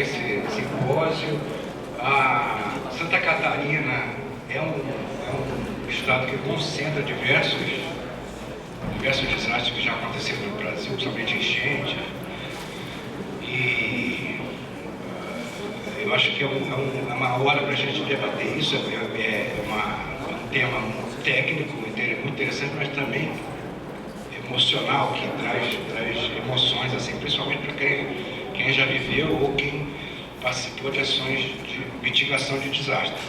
esse simpósio. A Santa Catarina é um estado que concentra diversos desastres que já aconteceram no Brasil, principalmente enchentes. E eu acho que é uma hora para a gente debater isso. Um tema técnico, muito interessante, mas também emocional, que traz emoções, assim, principalmente para quem já viveu ou quem participou de ações de mitigação de desastre.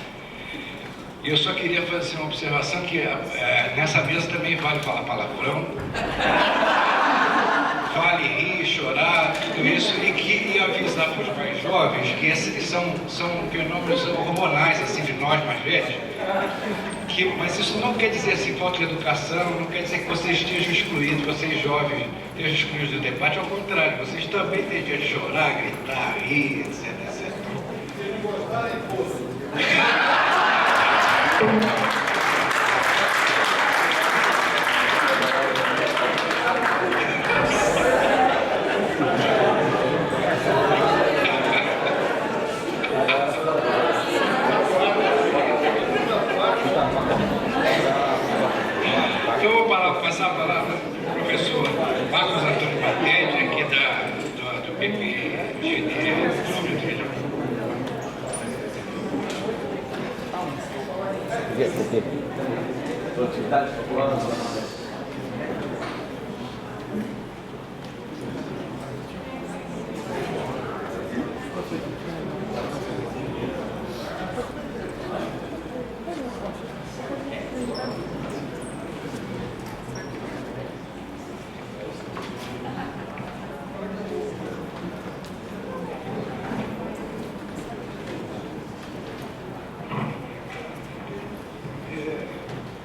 E eu só queria fazer uma observação que nessa mesa também vale falar palavrão, vale rir, chorar, tudo isso, e avisar para os mais jovens que esses são fenômenos hormonais, assim, de nós mais velhos. Mas isso não quer dizer assim, falta de educação, não quer dizer que vocês estejam excluídos, vocês jovens estejam excluídos do debate, ao contrário, vocês também têm dia de chorar, gritar, rir, etc, etc. Então, eu vou passar a palavra para o professor Marcos Antônio Patete, aqui do PPGD, Clube do Rio. Atividades populares.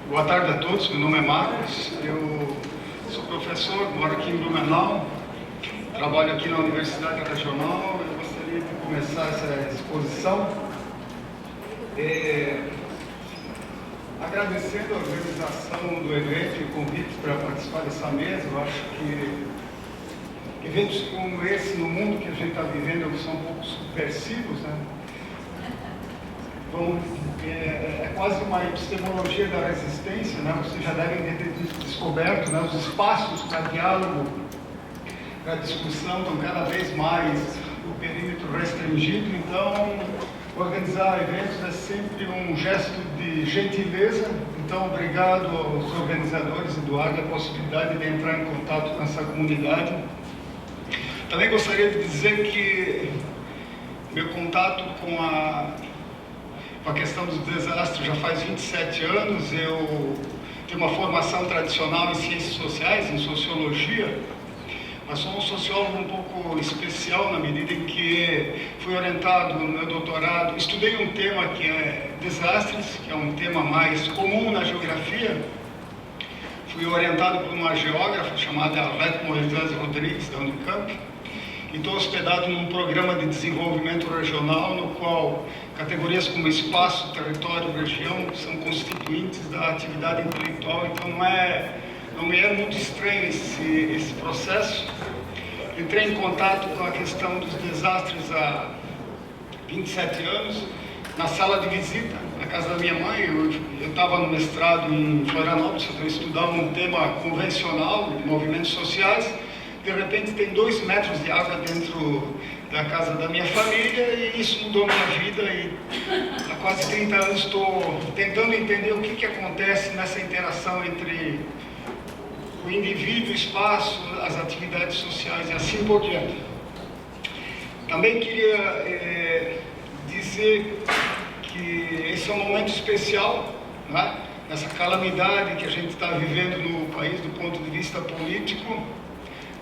Boa tarde a todos, meu nome é Marcos, eu sou professor, moro aqui em Blumenau, trabalho aqui na Universidade Regional. Eu gostaria de começar essa exposição agradecendo a organização do evento e o convite para participar dessa mesa. Eu acho que eventos como esse no mundo que a gente está vivendo são um pouco subversivos, né? É quase uma epistemologia da resistência, né? Vocês já devem ter descoberto, né? Os espaços para diálogo, para discussão estão cada vez mais no perímetro restringido. Então, organizar eventos é sempre um gesto de gentileza. Então, obrigado aos organizadores, Eduardo, a possibilidade de entrar em contato com essa comunidade. Também gostaria de dizer que meu contato com a questão dos desastres já faz 27 anos. Eu tenho uma formação tradicional em ciências sociais, em sociologia, mas sou um sociólogo um pouco especial na medida em que fui orientado no meu doutorado. Estudei um tema que é desastres, que é um tema mais comum na geografia. Fui orientado por uma geógrafa chamada Arlete Moisés Rodrigues, da Unicamp. E estou hospedado num programa de desenvolvimento regional no qual categorias como espaço, território, região são constituintes da atividade intelectual. Então não me é muito estranho esse processo. Entrei em contato com a questão dos desastres há 27 anos, na sala de visita, na casa da minha mãe. Eu estava no mestrado em Florianópolis, eu estudava um tema convencional de movimentos sociais. De repente tem 2 metros de água dentro da casa da minha família, e isso mudou minha vida. E há quase 30 anos estou tentando entender o que acontece nessa interação entre o indivíduo, o espaço, as atividades sociais e assim por diante. Também queria dizer que esse é um momento especial, né? Essa calamidade que a gente está vivendo no país do ponto de vista político.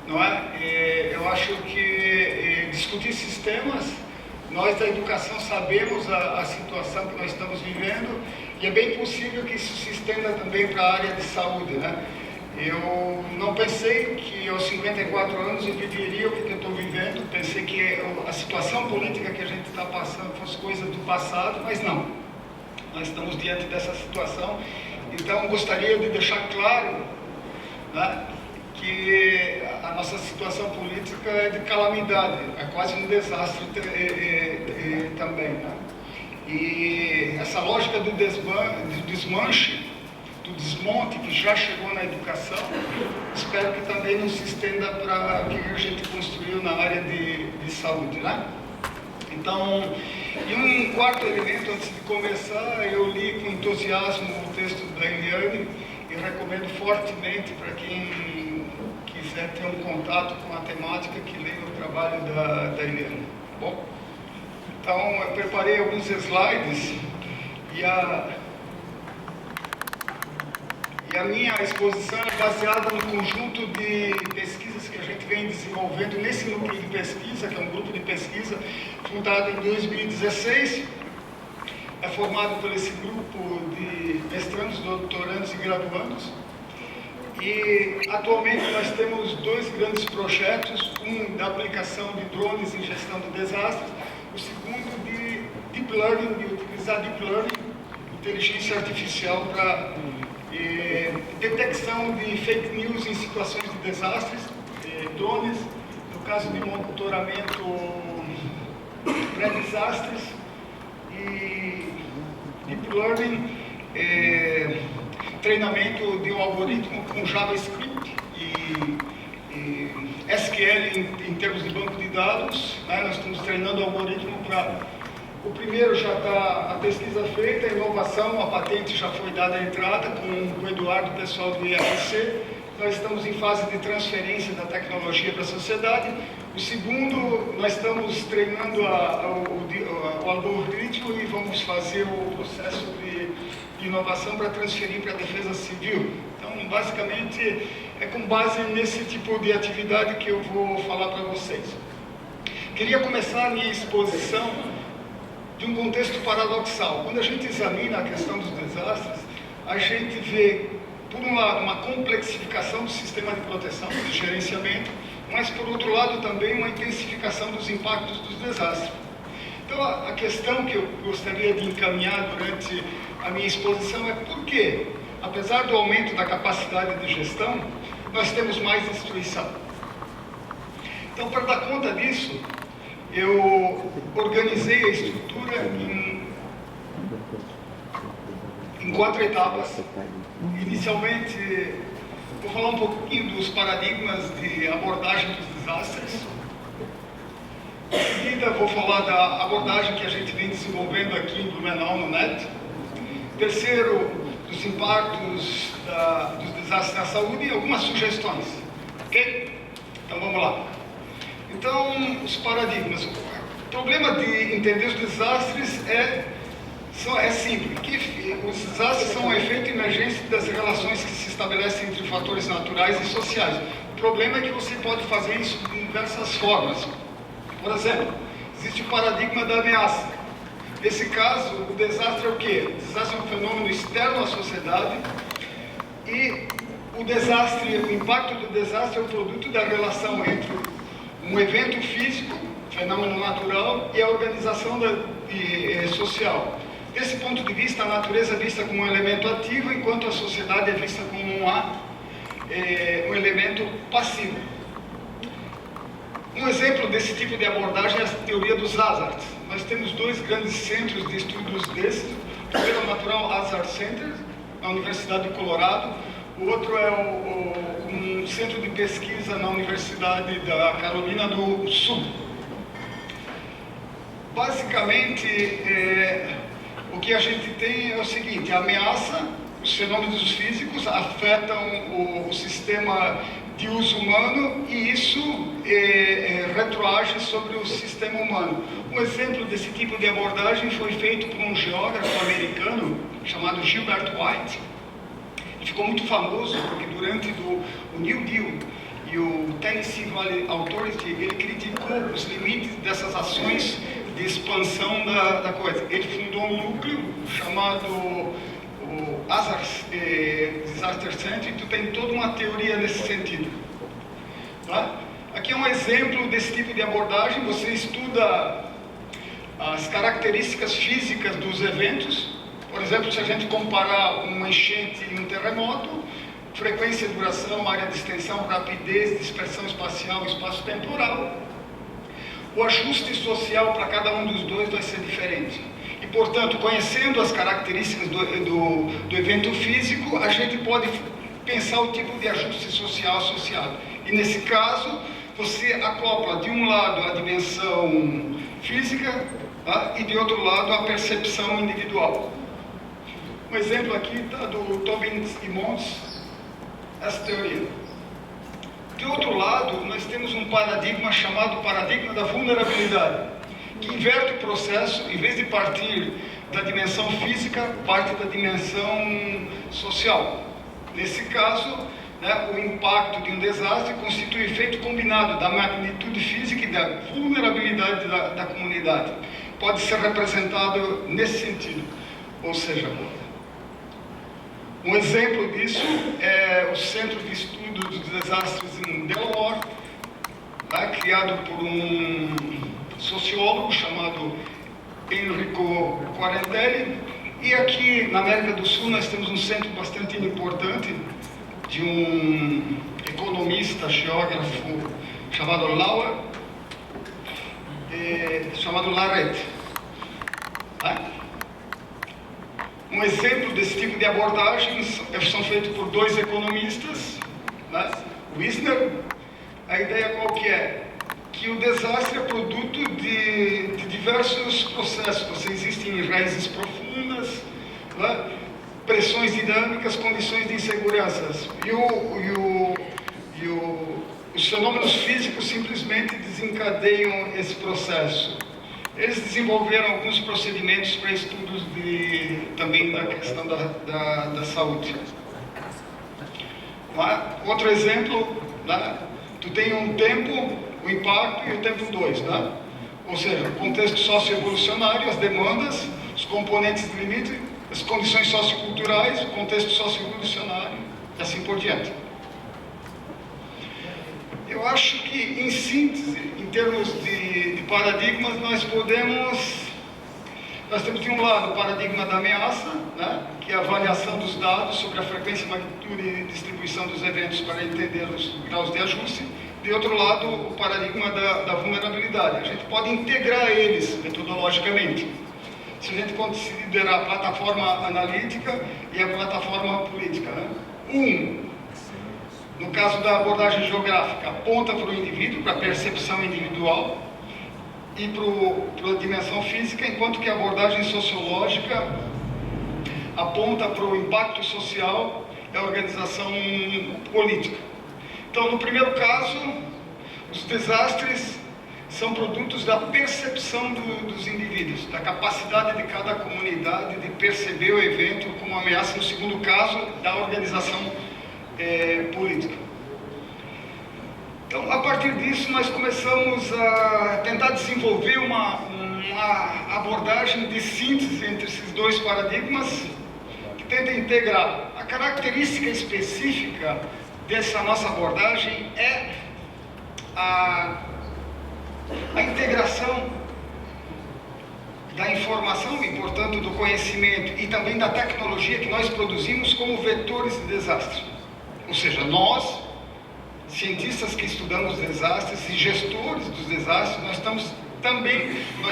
Não é? Eu acho que discutir esses temas, nós da educação sabemos a situação que nós estamos vivendo, e é bem possível que isso se estenda também para a área de saúde, né? Eu não pensei que aos 54 anos eu viveria o que eu estou vivendo. Pensei que a situação política que a gente está passando fosse coisa do passado, mas não. Nós estamos diante dessa situação. Então gostaria de deixar claro, né, que a nossa situação política é de calamidade, é quase um desastre também. Né? E essa lógica do desmanche, do desmonte que já chegou na educação, espero que também não se estenda para o que a gente construiu na área de saúde. Né? Então, e um quarto elemento, antes de começar, eu li com entusiasmo o texto da Eliane e recomendo fortemente para quem quiser ter um contato com a temática que leia o trabalho da Eliane. Bom, então eu preparei alguns slides e a minha exposição é baseada no conjunto de pesquisas que a gente vem desenvolvendo nesse núcleo de pesquisa, que é um grupo de pesquisa fundado em 2016. É formado por esse grupo de mestrandos, doutorandos e graduandos. E atualmente nós temos dois grandes projetos, um da aplicação de drones em gestão de desastres, o segundo de Deep Learning, de utilizar Deep Learning, inteligência artificial para detecção de fake news em situações de desastres, drones, no caso de monitoramento pré-desastres, e Deep Learning, treinamento de um algoritmo com JavaScript e SQL em termos de banco de dados. Né? Nós estamos treinando o algoritmo para... O primeiro já está a pesquisa feita, a inovação, a patente já foi dada a entrada com o Eduardo, o pessoal do IFC. Nós estamos em fase de transferência da tecnologia para a sociedade. O segundo, nós estamos treinando o algoritmo e vamos fazer o processo de inovação para transferir para a defesa civil. Então, basicamente, é com base nesse tipo de atividade que eu vou falar para vocês. Queria começar a minha exposição de um contexto paradoxal. Quando a gente examina a questão dos desastres, a gente vê, por um lado, uma complexificação do sistema de proteção, de gerenciamento, mas, por outro lado, também uma intensificação dos impactos dos desastres. Então, a questão que eu gostaria de encaminhar durante a minha exposição é por que, apesar do aumento da capacidade de gestão, nós temos mais destruição. Então, para dar conta disso, eu organizei a estrutura em 4 etapas. Inicialmente, vou falar um pouquinho dos paradigmas de abordagem dos desastres. Em seguida, vou falar da abordagem que a gente vem desenvolvendo aqui em Blumenau, no NET. Terceiro, dos impactos dos desastres na saúde e algumas sugestões. Ok? Então, vamos lá. Então, os paradigmas. O problema de entender os desastres é simples. Os desastres são um efeito emergente das relações que se estabelecem entre fatores naturais e sociais. O problema é que você pode fazer isso de diversas formas. Por exemplo, existe o paradigma da ameaça. Nesse caso, o desastre é o quê? O desastre é um fenômeno externo à sociedade e o impacto do desastre é o produto da relação entre um evento físico, fenômeno natural, e a organização social. Desse ponto de vista, a natureza é vista como um elemento ativo, enquanto a sociedade é vista como um elemento passivo. Um exemplo desse tipo de abordagem é a teoria dos hazards. Nós temos 2 grandes centros de estudos desses. O primeiro é o Natural Hazard Center, na Universidade do Colorado. O outro é um centro de pesquisa na Universidade da Carolina do Sul. Basicamente, o que a gente tem é o seguinte: a ameaça, os fenômenos físicos afetam o sistema de uso humano e isso retroage sobre o sistema humano. Um exemplo desse tipo de abordagem foi feito por um geógrafo americano chamado Gilbert White. Ele ficou muito famoso porque durante o New Deal e o Tennessee Valley Authority, ele criticou os limites dessas ações de expansão da coisa. Ele fundou um núcleo chamado o Disaster Center, e tem toda uma teoria nesse sentido. Tá? Aqui é um exemplo desse tipo de abordagem. Você estuda as características físicas dos eventos. Por exemplo, se a gente comparar uma enchente e um terremoto, frequência e duração, área de extensão, rapidez, dispersão espacial e espaço temporal. O ajuste social para cada um dos dois vai ser diferente. E, portanto, conhecendo as características do evento físico, a gente pode pensar o tipo de ajuste social associado. E, nesse caso, você acopla, de um lado, a dimensão física, tá? E, de outro lado, a percepção individual. Um exemplo aqui está do Tobin e Mons, essa teoria. De outro lado, nós temos um paradigma chamado paradigma da vulnerabilidade, que inverte o processo, em vez de partir da dimensão física, parte da dimensão social. Nesse caso, né, o impacto de um desastre constitui o efeito combinado da magnitude física e da vulnerabilidade da comunidade. Pode ser representado nesse sentido. Ou seja, um exemplo disso é o Centro de Estudo dos Desastres em Delaware, tá, criado por um sociólogo chamado Enrico Quarantelli. E aqui na América do Sul nós temos um centro bastante importante de um economista, geógrafo chamado Larrett. Tá? Um exemplo desse tipo de abordagens são feitos por dois economistas, né? Wisner. A ideia qual que é? Que o desastre é produto de diversos processos. Existem raízes profundas, né? Pressões dinâmicas, condições de inseguranças. Os fenômenos físicos simplesmente desencadeiam esse processo. Eles desenvolveram alguns procedimentos para estudos também da questão da saúde. Outro exemplo, né? Tu tem um tempo, o impacto, e o tempo 2, né? Ou seja, o contexto socioevolucionário, as demandas, os componentes de limite, as condições socioculturais, o contexto socioevolucionário, e assim por diante. Eu acho que, em síntese, em termos de paradigmas, nós temos de um lado o paradigma da ameaça, né, que é a avaliação dos dados sobre a frequência, magnitude e distribuição dos eventos para entender os graus de ajuste. De outro lado, o paradigma da vulnerabilidade. A gente pode integrar eles metodologicamente. Se a gente considerar a plataforma analítica e a plataforma política, né? No caso da abordagem geográfica, aponta para o indivíduo, para a percepção individual e para a dimensão física, enquanto que a abordagem sociológica aponta para o impacto social e a organização política. Então, no primeiro caso, os desastres são produtos da percepção dos indivíduos, da capacidade de cada comunidade de perceber o evento como ameaça. No segundo caso, da organização política. Então, a partir disso, nós começamos a tentar desenvolver uma abordagem de síntese entre esses dois paradigmas, que tenta integrar a característica específica dessa nossa abordagem é a integração da informação e, portanto, do conhecimento e também da tecnologia que nós produzimos como vetores de desastre. Ou seja, nós, cientistas que estudamos desastres e gestores dos desastres, nós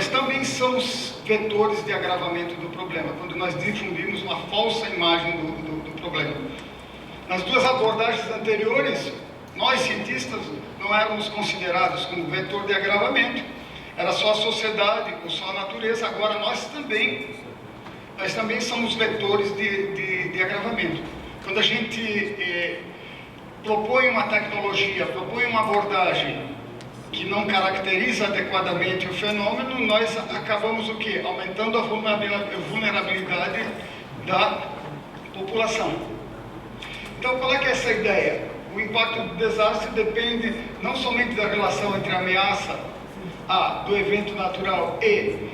também somos vetores de agravamento do problema, quando nós difundimos uma falsa imagem do problema. Nas duas abordagens anteriores, nós, cientistas, não éramos considerados como vetor de agravamento, era só a sociedade ou só a natureza. Agora nós também somos vetores de agravamento. Quando a gente propõe uma tecnologia, propõe uma abordagem que não caracteriza adequadamente o fenômeno, nós acabamos o quê? Aumentando a vulnerabilidade da população. Então, qual é que é essa ideia? O impacto do desastre depende não somente da relação entre a ameaça do evento natural e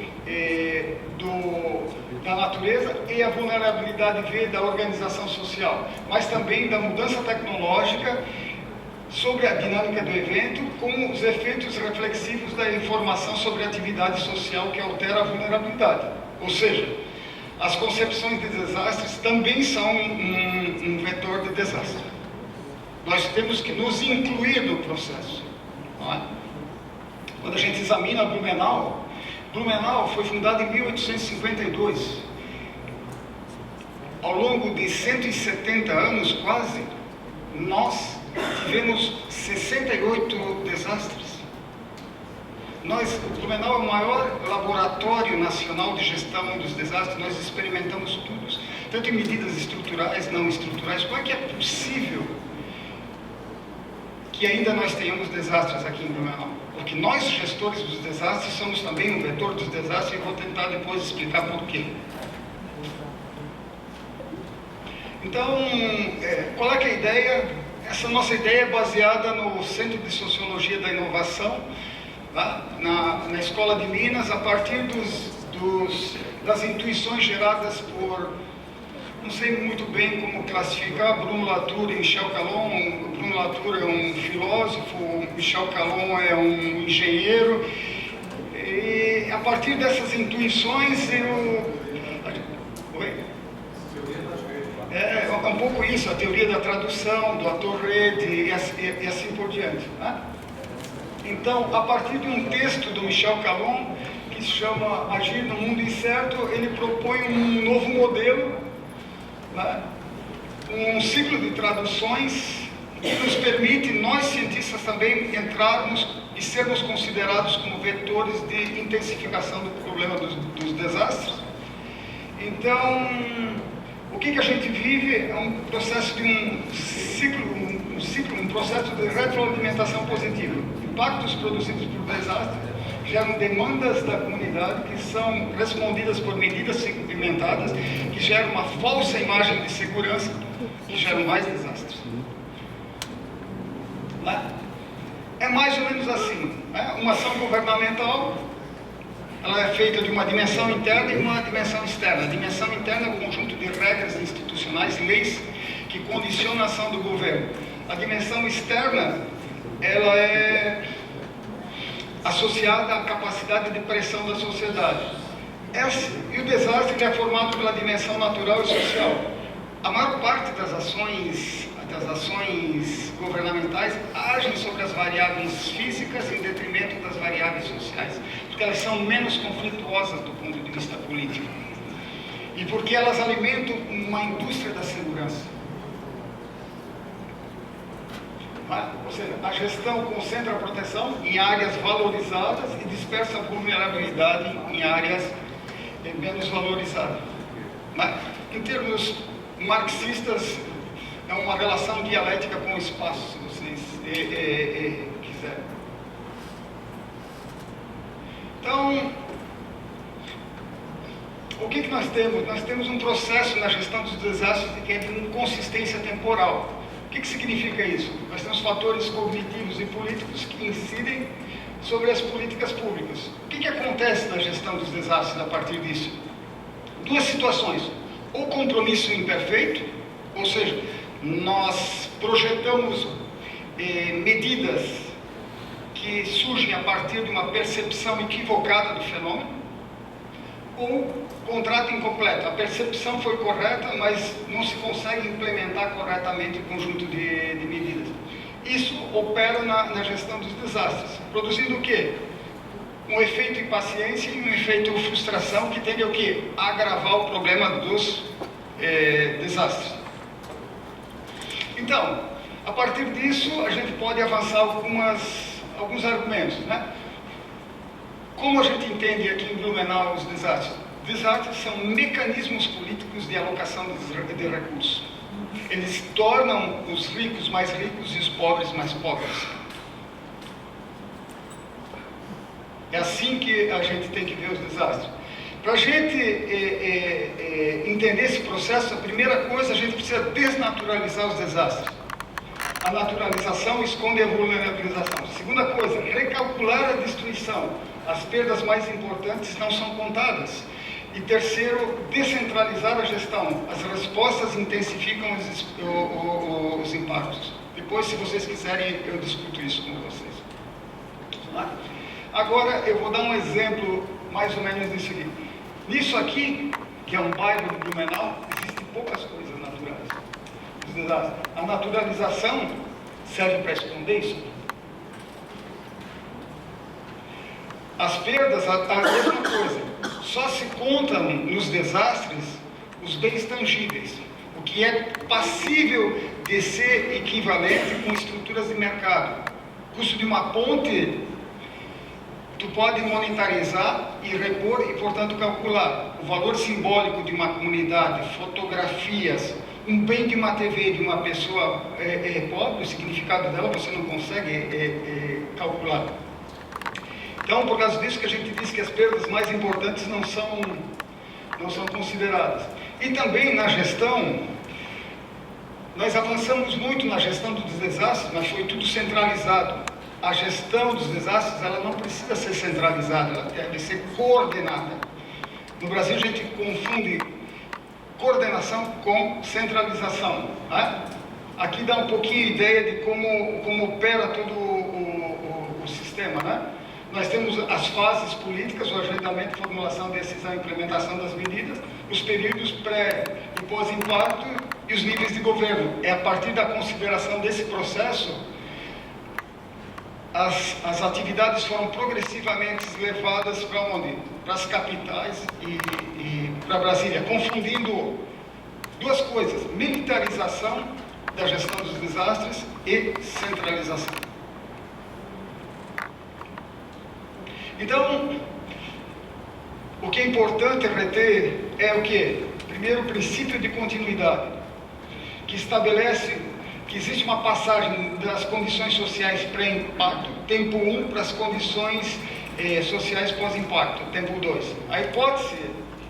da natureza e a vulnerabilidade da organização social, mas também da mudança tecnológica sobre a dinâmica do evento, com os efeitos reflexivos da informação sobre a atividade social que altera a vulnerabilidade. Ou seja, as concepções de desastres também são um vetor de desastre. Nós temos que nos incluir no processo. Não é? Quando a gente examina Blumenau, Blumenau foi fundada em 1852. Ao longo de 170 anos, quase, nós tivemos 68 desastres. O Blumenau é o maior laboratório nacional de gestão dos desastres. Nós experimentamos tudo, tanto em medidas estruturais, não estruturais. Como é que é possível que ainda nós tenhamos desastres aqui em Blumenau? Porque nós, gestores dos desastres, somos também um vetor dos desastres, e vou tentar depois explicar por quê. Então, qual é que é a ideia? Essa nossa ideia é baseada no Centro de Sociologia da Inovação, tá? na Escola de Minas, a partir das intuições geradas por, não sei muito bem como classificar, Bruno Latour e Michel Calon. Bruno Latour é um filósofo, Michel Calon é um engenheiro, e a partir dessas intuições é um pouco isso, a teoria da tradução, do ator-rede e assim por diante. Né? Então, a partir de um texto do Michel Calon, que se chama Agir no Mundo Incerto, ele propõe um novo modelo, né? Um ciclo de traduções que nos permite, nós cientistas também, entrarmos e sermos considerados como vetores de intensificação do problema dos desastres. Então, o que a gente vive é um processo de um processo de retroalimentação positiva. Impactos produzidos por desastres geram demandas da comunidade que são respondidas por medidas segmentadas, que geram uma falsa imagem de segurança, que geram mais desastres. Né? É mais ou menos assim. Né? Uma ação governamental, ela é feita de uma dimensão interna e uma dimensão externa. A dimensão interna é um conjunto de regras institucionais, leis, que condicionam a ação do governo. A dimensão externa, ela é associada à capacidade de pressão da sociedade. E o desastre é formado pela dimensão natural e social. A maior parte das ações governamentais agem sobre as variáveis físicas em detrimento das variáveis sociais, porque elas são menos conflituosas do ponto de vista político e porque elas alimentam uma indústria da segurança. Ou seja, a gestão concentra a proteção em áreas valorizadas e dispersa a vulnerabilidade em áreas menos valorizadas. Em termos marxistas, é uma relação dialética com o espaço, se vocês quiserem. Então, o que nós temos? Nós temos um processo na gestão dos desastres que é de inconsistência temporal. O que significa isso? Nós temos fatores cognitivos e políticos que incidem sobre as políticas públicas. O que acontece na gestão dos desastres a partir disso? Duas situações. Ou compromisso imperfeito, ou seja, nós projetamos medidas que surgem a partir de uma percepção equivocada do fenômeno, ou contrato incompleto. A percepção foi correta, mas não se consegue implementar corretamente o conjunto de medidas. Isso opera na gestão dos desastres, produzindo o quê? Um efeito impaciência e um efeito frustração que tende ao quê? A agravar o problema dos desastres. Então, a partir disso, a gente pode avançar alguns argumentos, né? Como a gente entende aqui em Blumenau os desastres? Desastres são mecanismos políticos de alocação de recursos. Eles tornam os ricos mais ricos e os pobres mais pobres. É assim que a gente tem que ver os desastres. Para a gente entender esse processo, a primeira coisa, a gente precisa desnaturalizar os desastres. A naturalização esconde a vulnerabilização. Segunda coisa, recalcular a destruição. As perdas mais importantes não são contadas. E terceiro, descentralizar a gestão. As respostas intensificam os impactos. Depois, se vocês quiserem, eu discuto isso com vocês. Agora, eu vou dar um exemplo mais ou menos disso aqui. Nisso aqui, que é um bairro de Blumenau, existem poucas coisas naturais. A naturalização serve para esconder isso? As perdas, a mesma coisa. Só se contam nos desastres os bens tangíveis, o que é passível de ser equivalente com estruturas de mercado. O custo de uma ponte, tu pode monetarizar e repor e, portanto, calcular. O valor simbólico de uma comunidade, fotografias, um bem de uma TV de uma pessoa pobre, o significado dela você não consegue calcular. Então, por causa disso que a gente diz que as perdas mais importantes não são consideradas. E também na gestão, nós avançamos muito na gestão dos desastres, mas foi tudo centralizado. A gestão dos desastres, ela não precisa ser centralizada, ela deve ser coordenada. No Brasil, a gente confunde coordenação com centralização. Né? Aqui dá um pouquinho a ideia de como opera todo o sistema. Né? Nós temos as fases políticas, o agendamento, formulação, decisão e implementação das medidas, os períodos pré e pós-impacto e os níveis de governo. É a partir da consideração desse processo, as atividades foram progressivamente levadas para onde? Para as capitais e para Brasília, confundindo duas coisas: militarização da gestão dos desastres e centralização. Então, o que é importante reter é o quê? Primeiro, o princípio de continuidade, que estabelece que existe uma passagem das condições sociais pré-impacto, tempo 1, para as condições sociais pós-impacto, tempo 2. A hipótese,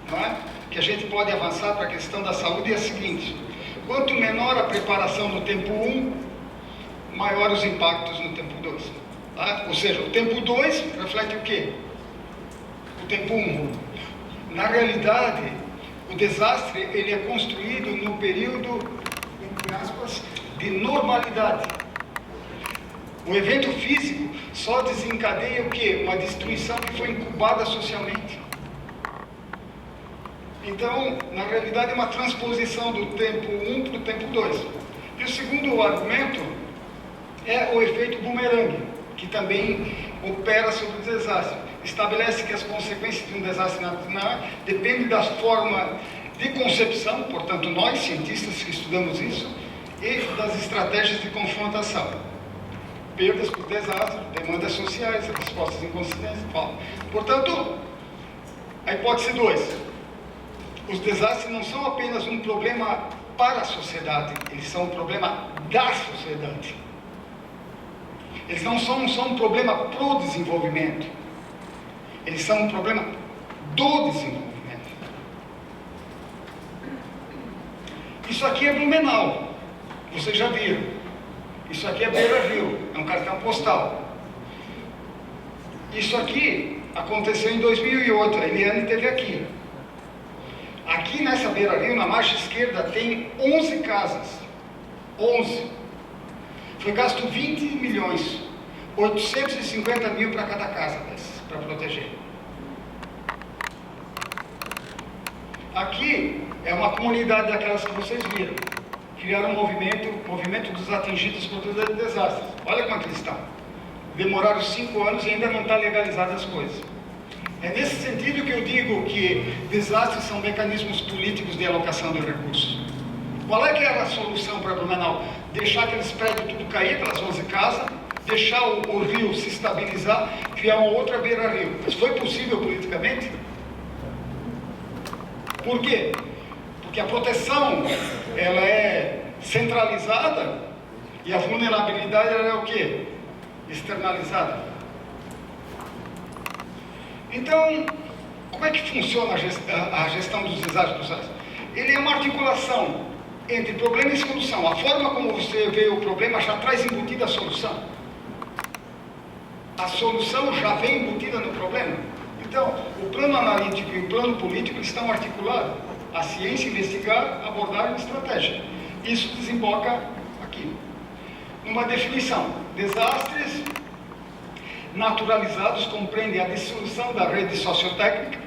não é, que a gente pode avançar para a questão da saúde é a seguinte: quanto menor a preparação no tempo 1, maior os impactos no tempo 2. Tá? Ou seja, o tempo 2 reflete o quê? O tempo 1. Na realidade, o desastre ele é construído no período, entre aspas, de normalidade. O evento físico só desencadeia o quê? Uma destruição que foi incubada socialmente. Então, na realidade, é uma transposição do tempo 1 para o tempo 2. E o segundo argumento é o efeito bumerangue, que também opera sobre o desastre. Estabelece que as consequências de um desastre natural dependem da forma de concepção, portanto, nós, cientistas que estudamos isso, e das estratégias de confrontação. Perdas por desastre, demandas sociais, respostas inconsistentes. Portanto, a hipótese 2. Os desastres não são apenas um problema para a sociedade, eles são um problema da sociedade. Eles não são só um problema para o desenvolvimento, eles são um problema do desenvolvimento. Isso aqui é Blumenau, vocês já viram. Isso aqui é Beira-Rio, é um cartão postal. Isso aqui aconteceu em 2008, a Eliane esteve aqui. Aqui nessa Beira-Rio, na margem esquerda, tem 11 casas. 11. Foi gasto 20 milhões, 850 mil para cada casa dessas, para proteger. Aqui é uma comunidade daquelas que vocês viram. Criaram um movimento dos atingidos por desastres. Olha como eles estão. Demoraram 5 anos e ainda não está legalizadas as coisas. É nesse sentido que eu digo que desastres são mecanismos políticos de alocação de recursos. Qual é que era a solução para Blumenau? Deixar aqueles prédios tudo cair, aquelas 11 casas, deixar o rio se estabilizar, criar uma outra beira-rio. Mas foi possível politicamente? Por quê? Porque a proteção, ela é centralizada e a vulnerabilidade ela é o quê? Externalizada. Então, como é que funciona a gestão dos desastres? Ele é uma articulação entre problema e solução. A forma como você vê o problema já traz embutida a solução. A solução já vem embutida no problema. Então, o plano analítico e o plano político estão articulados. A ciência, investigar, abordar uma estratégia. Isso desemboca aqui. Numa definição, desastres naturalizados compreendem a dissolução da rede sociotécnica,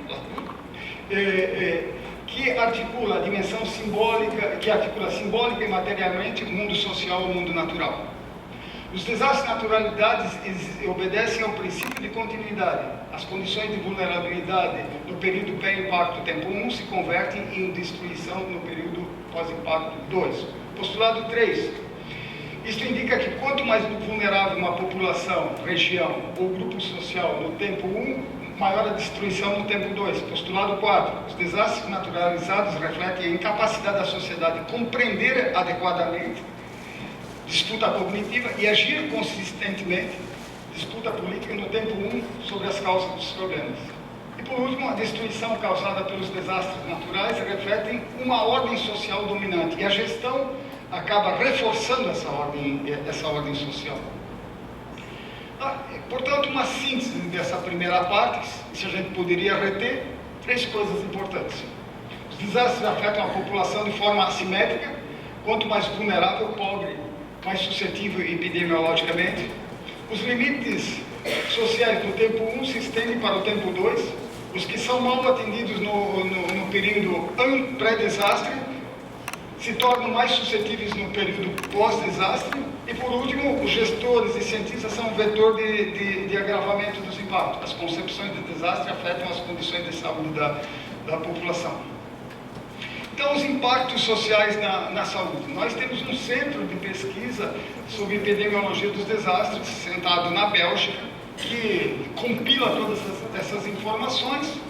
que articula a dimensão simbólica, que articula simbólica e materialmente o mundo social e o mundo natural. Os desastres naturalidades obedecem ao princípio de continuidade. As condições de vulnerabilidade no período pré-impacto tempo 1 se convertem em destruição no período pós-impacto 2. Postulado 3. Isto indica que quanto mais vulnerável uma população, região ou grupo social no tempo 1, maior a destruição no tempo 2. Postulado 4. Os desastres naturalizados refletem a incapacidade da sociedade de compreender adequadamente disputa cognitiva e agir consistentemente, disputa política no tempo 1 sobre as causas dos problemas. E por último, a destruição causada pelos desastres naturais reflete uma ordem social dominante e a gestão acaba reforçando essa ordem social. Portanto, uma síntese dessa primeira parte, se a gente poderia reter, 3 coisas importantes. Os desastres afetam a população de forma assimétrica, quanto mais vulnerável, pobre, mais suscetível epidemiologicamente. Os limites sociais do tempo 1 se estendem para o tempo 2. Os que são mal atendidos no período pré-desastre se tornam mais suscetíveis no período pós-desastre. E, por último, os gestores e cientistas são um vetor de agravamento dos impactos. As concepções de desastre afetam as condições de saúde da população. Então, os impactos sociais na saúde. Nós temos um centro de pesquisa sobre epidemiologia dos desastres, sentado na Bélgica, que compila todas essas informações.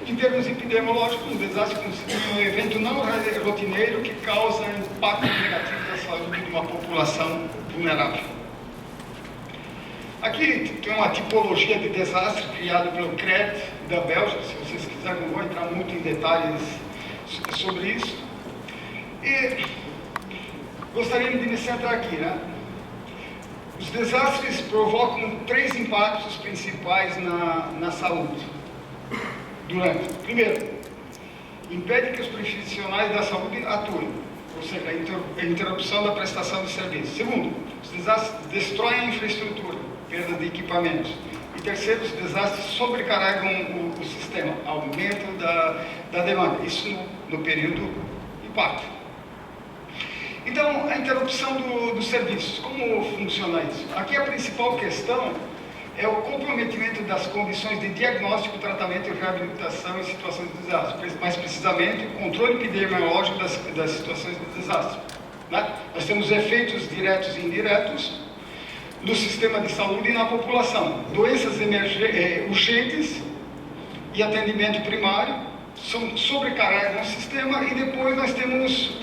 Em termos epidemiológicos, um desastre constitui um evento não rotineiro que causa impacto negativo da saúde de uma população vulnerável. Aqui tem uma tipologia de desastre criada pelo CRET da Bélgica. Se vocês quiserem, não vou entrar muito em detalhes sobre isso. E gostaria de me centrar aqui, Os desastres provocam 3 impactos principais na saúde. Primeiro, impede que os profissionais da saúde atuem, ou seja, a interrupção da prestação de serviços. Segundo, os desastres destroem a infraestrutura, perda de equipamentos. E terceiro, os desastres sobrecarregam o sistema, aumento da demanda. Isso no período impacto. Então, a interrupção dos serviços. Como funciona isso? Aqui a principal questão é o comprometimento das condições de diagnóstico, tratamento e reabilitação em situações de desastre. Mais precisamente, o controle epidemiológico das situações de desastre. Nós temos efeitos diretos e indiretos no sistema de saúde e na população. Doenças urgentes e atendimento primário sobrecarregam o sistema, e depois nós temos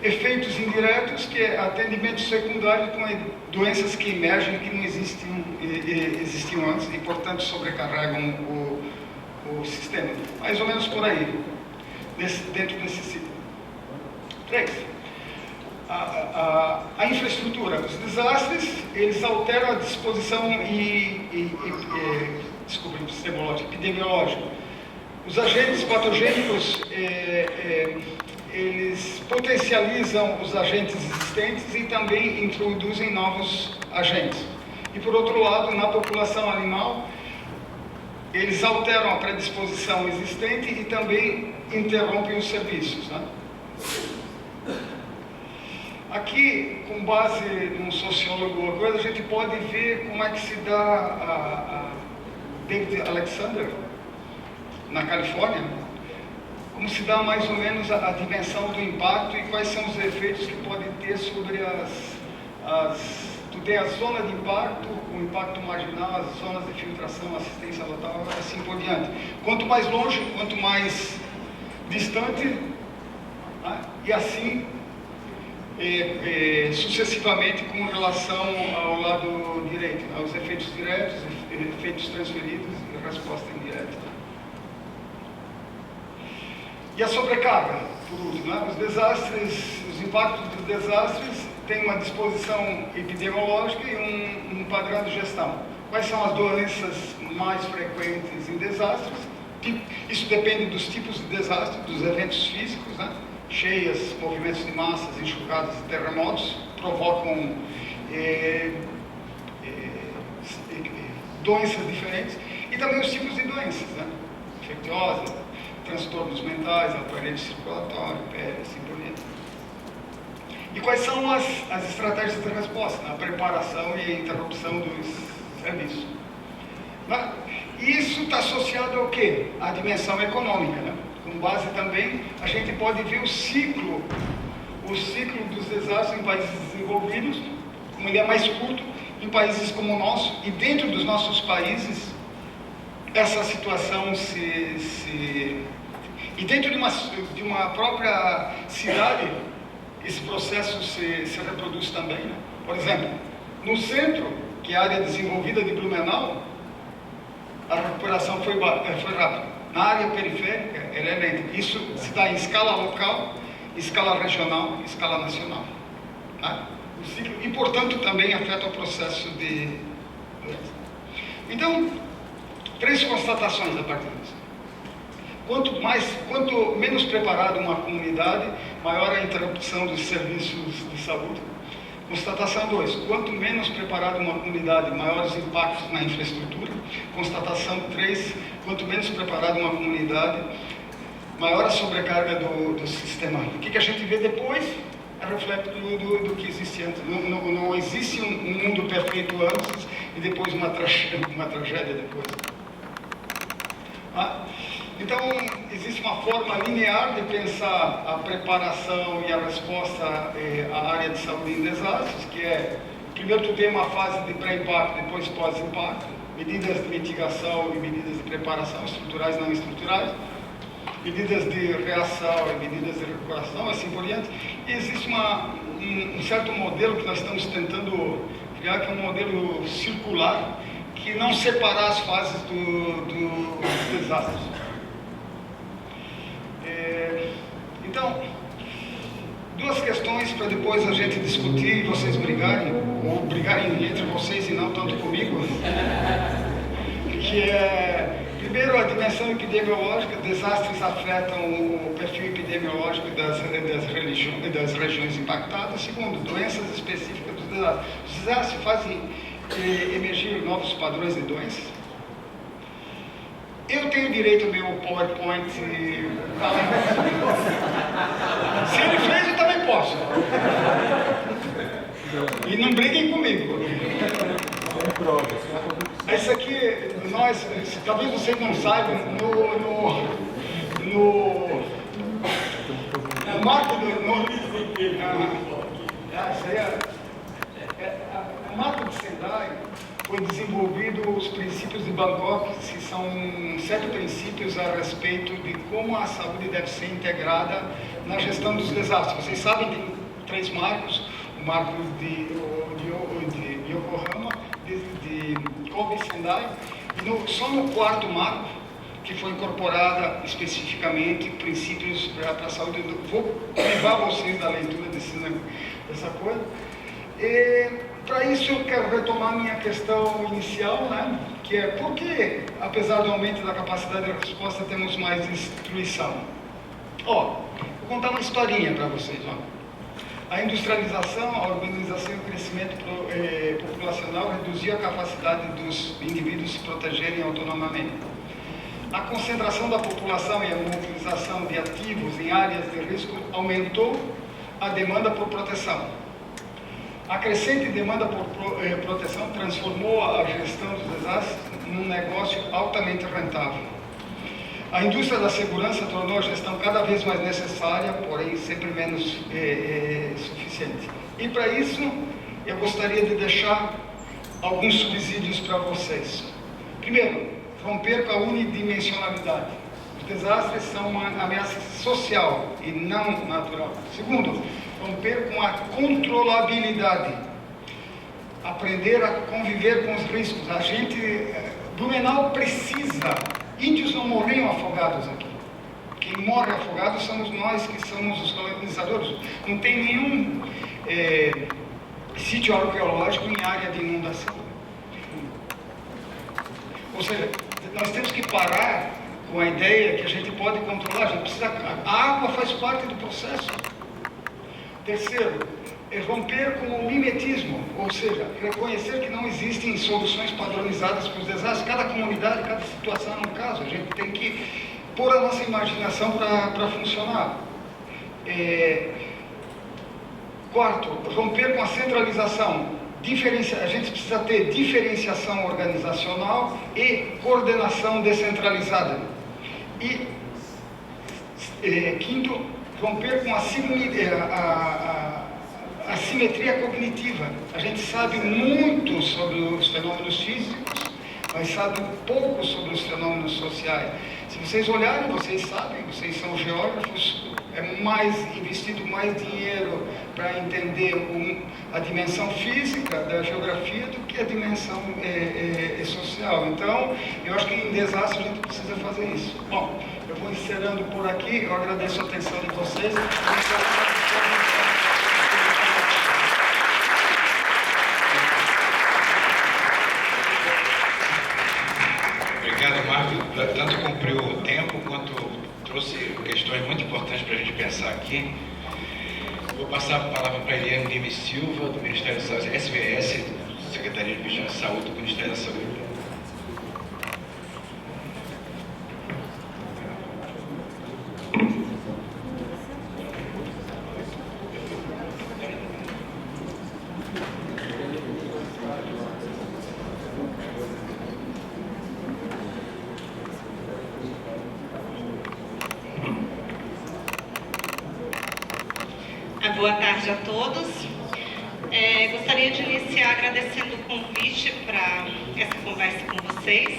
efeitos indiretos, que é atendimento secundário com doenças que emergem, que não existiam antes e, portanto, sobrecarregam o sistema. Mais ou menos por aí, dentro desse ciclo. 3. A infraestrutura. Os desastres, eles alteram a disposição epidemiológica. Os agentes patogênicos, eles potencializam os agentes existentes e também introduzem novos agentes. E, por outro lado, na população animal, eles alteram a predisposição existente e também interrompem os serviços. Aqui, com base num sociólogo ou coisa, a gente pode ver como é que se dá a David Alexander, na Califórnia, como se dá mais ou menos a dimensão do impacto e quais são os efeitos que podem ter sobre tu tem a zona de impacto, o impacto marginal, as zonas de filtração, assistência local, assim por diante. Quanto mais longe, quanto mais distante, e assim sucessivamente com relação ao lado direito, aos efeitos diretos, efeitos transferidos e resposta indireta. E a sobrecarga, por último, os impactos dos desastres têm uma disposição epidemiológica e um padrão de gestão. Quais são as doenças mais frequentes em desastres? Isso depende dos tipos de desastre, dos eventos físicos, cheias, movimentos de massas, enxurradas e terremotos provocam doenças diferentes, e também os tipos de doenças, infecciosas, transtornos mentais, aparelho circulatório, pele, assim por diante. E quais são as estratégias de resposta, a preparação e a interrupção dos serviços. Isso está associado ao quê? À dimensão econômica, né? Com base também, a gente pode ver o ciclo dos desastres em países desenvolvidos, como ele é mais curto, em países como o nosso, e dentro dos nossos países, essa situação e dentro de uma própria cidade, esse processo se reproduz também, né? Por exemplo, no centro, que é a área desenvolvida de Blumenau, a recuperação foi rápida. Na área periférica, ela é lenta. Isso se dá em escala local, escala regional, escala nacional. Tá? E, portanto, também afeta o processo de doença. Então, 3 constatações a partir disso. Quanto menos preparada uma comunidade, maior a interrupção dos serviços de saúde. Constatação 2, quanto menos preparada uma comunidade, maiores impactos na infraestrutura. Constatação 3, quanto menos preparada uma comunidade, maior a sobrecarga do sistema. O que a gente vê depois é reflexo do que existe antes. Não existe um mundo perfeito antes e depois uma tragédia depois. Então, existe uma forma linear de pensar a preparação e a resposta à área de saúde em desastres, que é, primeiro tu tem uma fase de pré-impacto, depois pós-impacto, medidas de mitigação e medidas de preparação, estruturais e não estruturais, medidas de reação e medidas de recuperação, assim por diante. E existe um certo modelo que nós estamos tentando criar, que é um modelo circular, que não separa as fases dos desastres. Então, 2 questões para depois a gente discutir e vocês brigarem, ou brigarem entre vocês e não tanto comigo, que é, primeiro, a dimensão epidemiológica. Desastres afetam o perfil epidemiológico das regiões impactadas. Segundo, doenças específicas dos desastres. Os desastres fazem emergir novos padrões de doenças. Eu tenho direito ao meu PowerPoint. Se ele fez, eu também posso. E não briguem comigo. Isso aqui, talvez vocês não saibam, no marco o marco de Sendai foi desenvolvido os princípios de Bangkok, que são 7 princípios a respeito de como a saúde deve ser integrada na gestão dos desastres. Vocês sabem, tem 3 marcos: o marco de Yokohama, de Kobe e Sendai, e só no 4º marco, que foi incorporada especificamente princípios para a saúde. Vou privar vocês da leitura dessa coisa. Para isso eu quero retomar minha questão inicial, né? Que é por que, apesar do aumento da capacidade de resposta, temos mais destruição? Vou contar uma historinha para vocês. A industrialização, a urbanização e o crescimento populacional reduziu a capacidade dos indivíduos se protegerem autonomamente. A concentração da população e a mobilização de ativos em áreas de risco aumentou a demanda por proteção. A crescente demanda por proteção transformou a gestão dos desastres num negócio altamente rentável. A indústria da segurança tornou a gestão cada vez mais necessária, porém sempre menos suficiente. E para isso, eu gostaria de deixar alguns subsídios para vocês. Primeiro, romper com a unidimensionalidade. Os desastres são uma ameaça social e não natural. Segundo, romper com a controlabilidade. Aprender a conviver com os riscos. Blumenau precisa. Índios não morriam afogados aqui. Quem morre afogado somos nós, que somos os colonizadores. Não tem nenhum sítio arqueológico em área de inundação. Ou seja, nós temos que parar com a ideia que a gente pode controlar. A gente precisa. A água faz parte do processo. Terceiro, é romper com o mimetismo, ou seja, reconhecer que não existem soluções padronizadas para os desastres. Cada comunidade, cada situação é um caso. A gente tem que pôr a nossa imaginação para funcionar. Quarto, romper com a centralização. A gente precisa ter diferenciação organizacional e coordenação descentralizada. E quinto, romper com a assimetria cognitiva. A gente sabe muito sobre os fenômenos físicos, mas sabe pouco sobre os fenômenos sociais. Se vocês olharem, vocês sabem, vocês são geógrafos, é investido mais dinheiro para entender a dimensão física da geografia do que a dimensão social. Então, eu acho que em desastre a gente precisa fazer isso. Bom, eu vou encerrando por aqui, eu agradeço a atenção de vocês. Obrigado, Marco. Tanto cumpriu o tempo quanto trouxe questões muito importantes para a gente pensar aqui. Vou passar a palavra para a Eliane Lima Silva, do Ministério da Saúde, SVS, Secretaria de Vigilância e Saúde, do Ministério da Saúde. Boa tarde a todos. Gostaria de iniciar agradecendo o convite para essa conversa com vocês.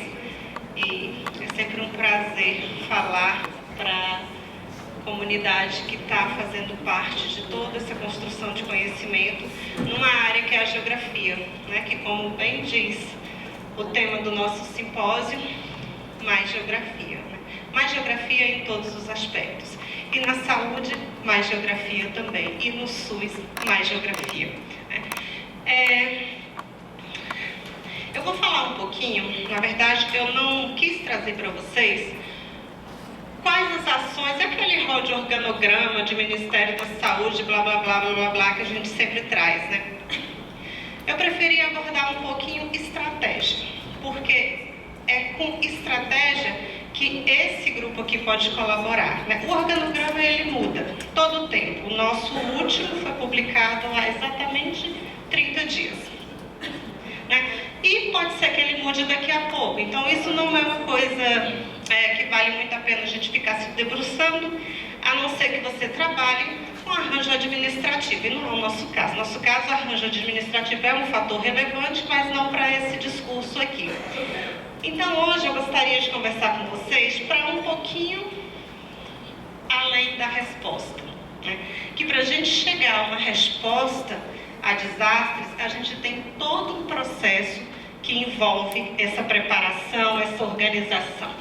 E é sempre um prazer falar para a comunidade que está fazendo parte de toda essa construção de conhecimento numa área que é a geografia, né? Que, como bem diz o tema do nosso simpósio, mais geografia. Né? Mais geografia em todos os aspectos. E na saúde, mais geografia também. E no SUS, mais geografia. Eu vou falar um pouquinho, na verdade, eu não quis trazer para vocês quais as ações, aquele rol de organograma de Ministério da Saúde, blá, blá, blá, blá, blá, blá, que a gente sempre traz, né? Eu preferi abordar um pouquinho estratégia, porque é com estratégia que esse grupo aqui pode colaborar, né? O organograma, ele muda todo o tempo. O nosso último foi publicado há exatamente 30 dias. Né? E pode ser que ele mude daqui a pouco. Então, isso não é uma coisa que vale muito a pena a gente ficar se debruçando, a não ser que você trabalhe com arranjo administrativo. E não é o nosso caso. No nosso caso, o arranjo administrativo é um fator relevante, mas não para esse discurso aqui. Então, hoje eu gostaria de conversar com vocês para um pouquinho além da resposta. Né? Que para a gente chegar a uma resposta a desastres, a gente tem todo um processo que envolve essa preparação, essa organização.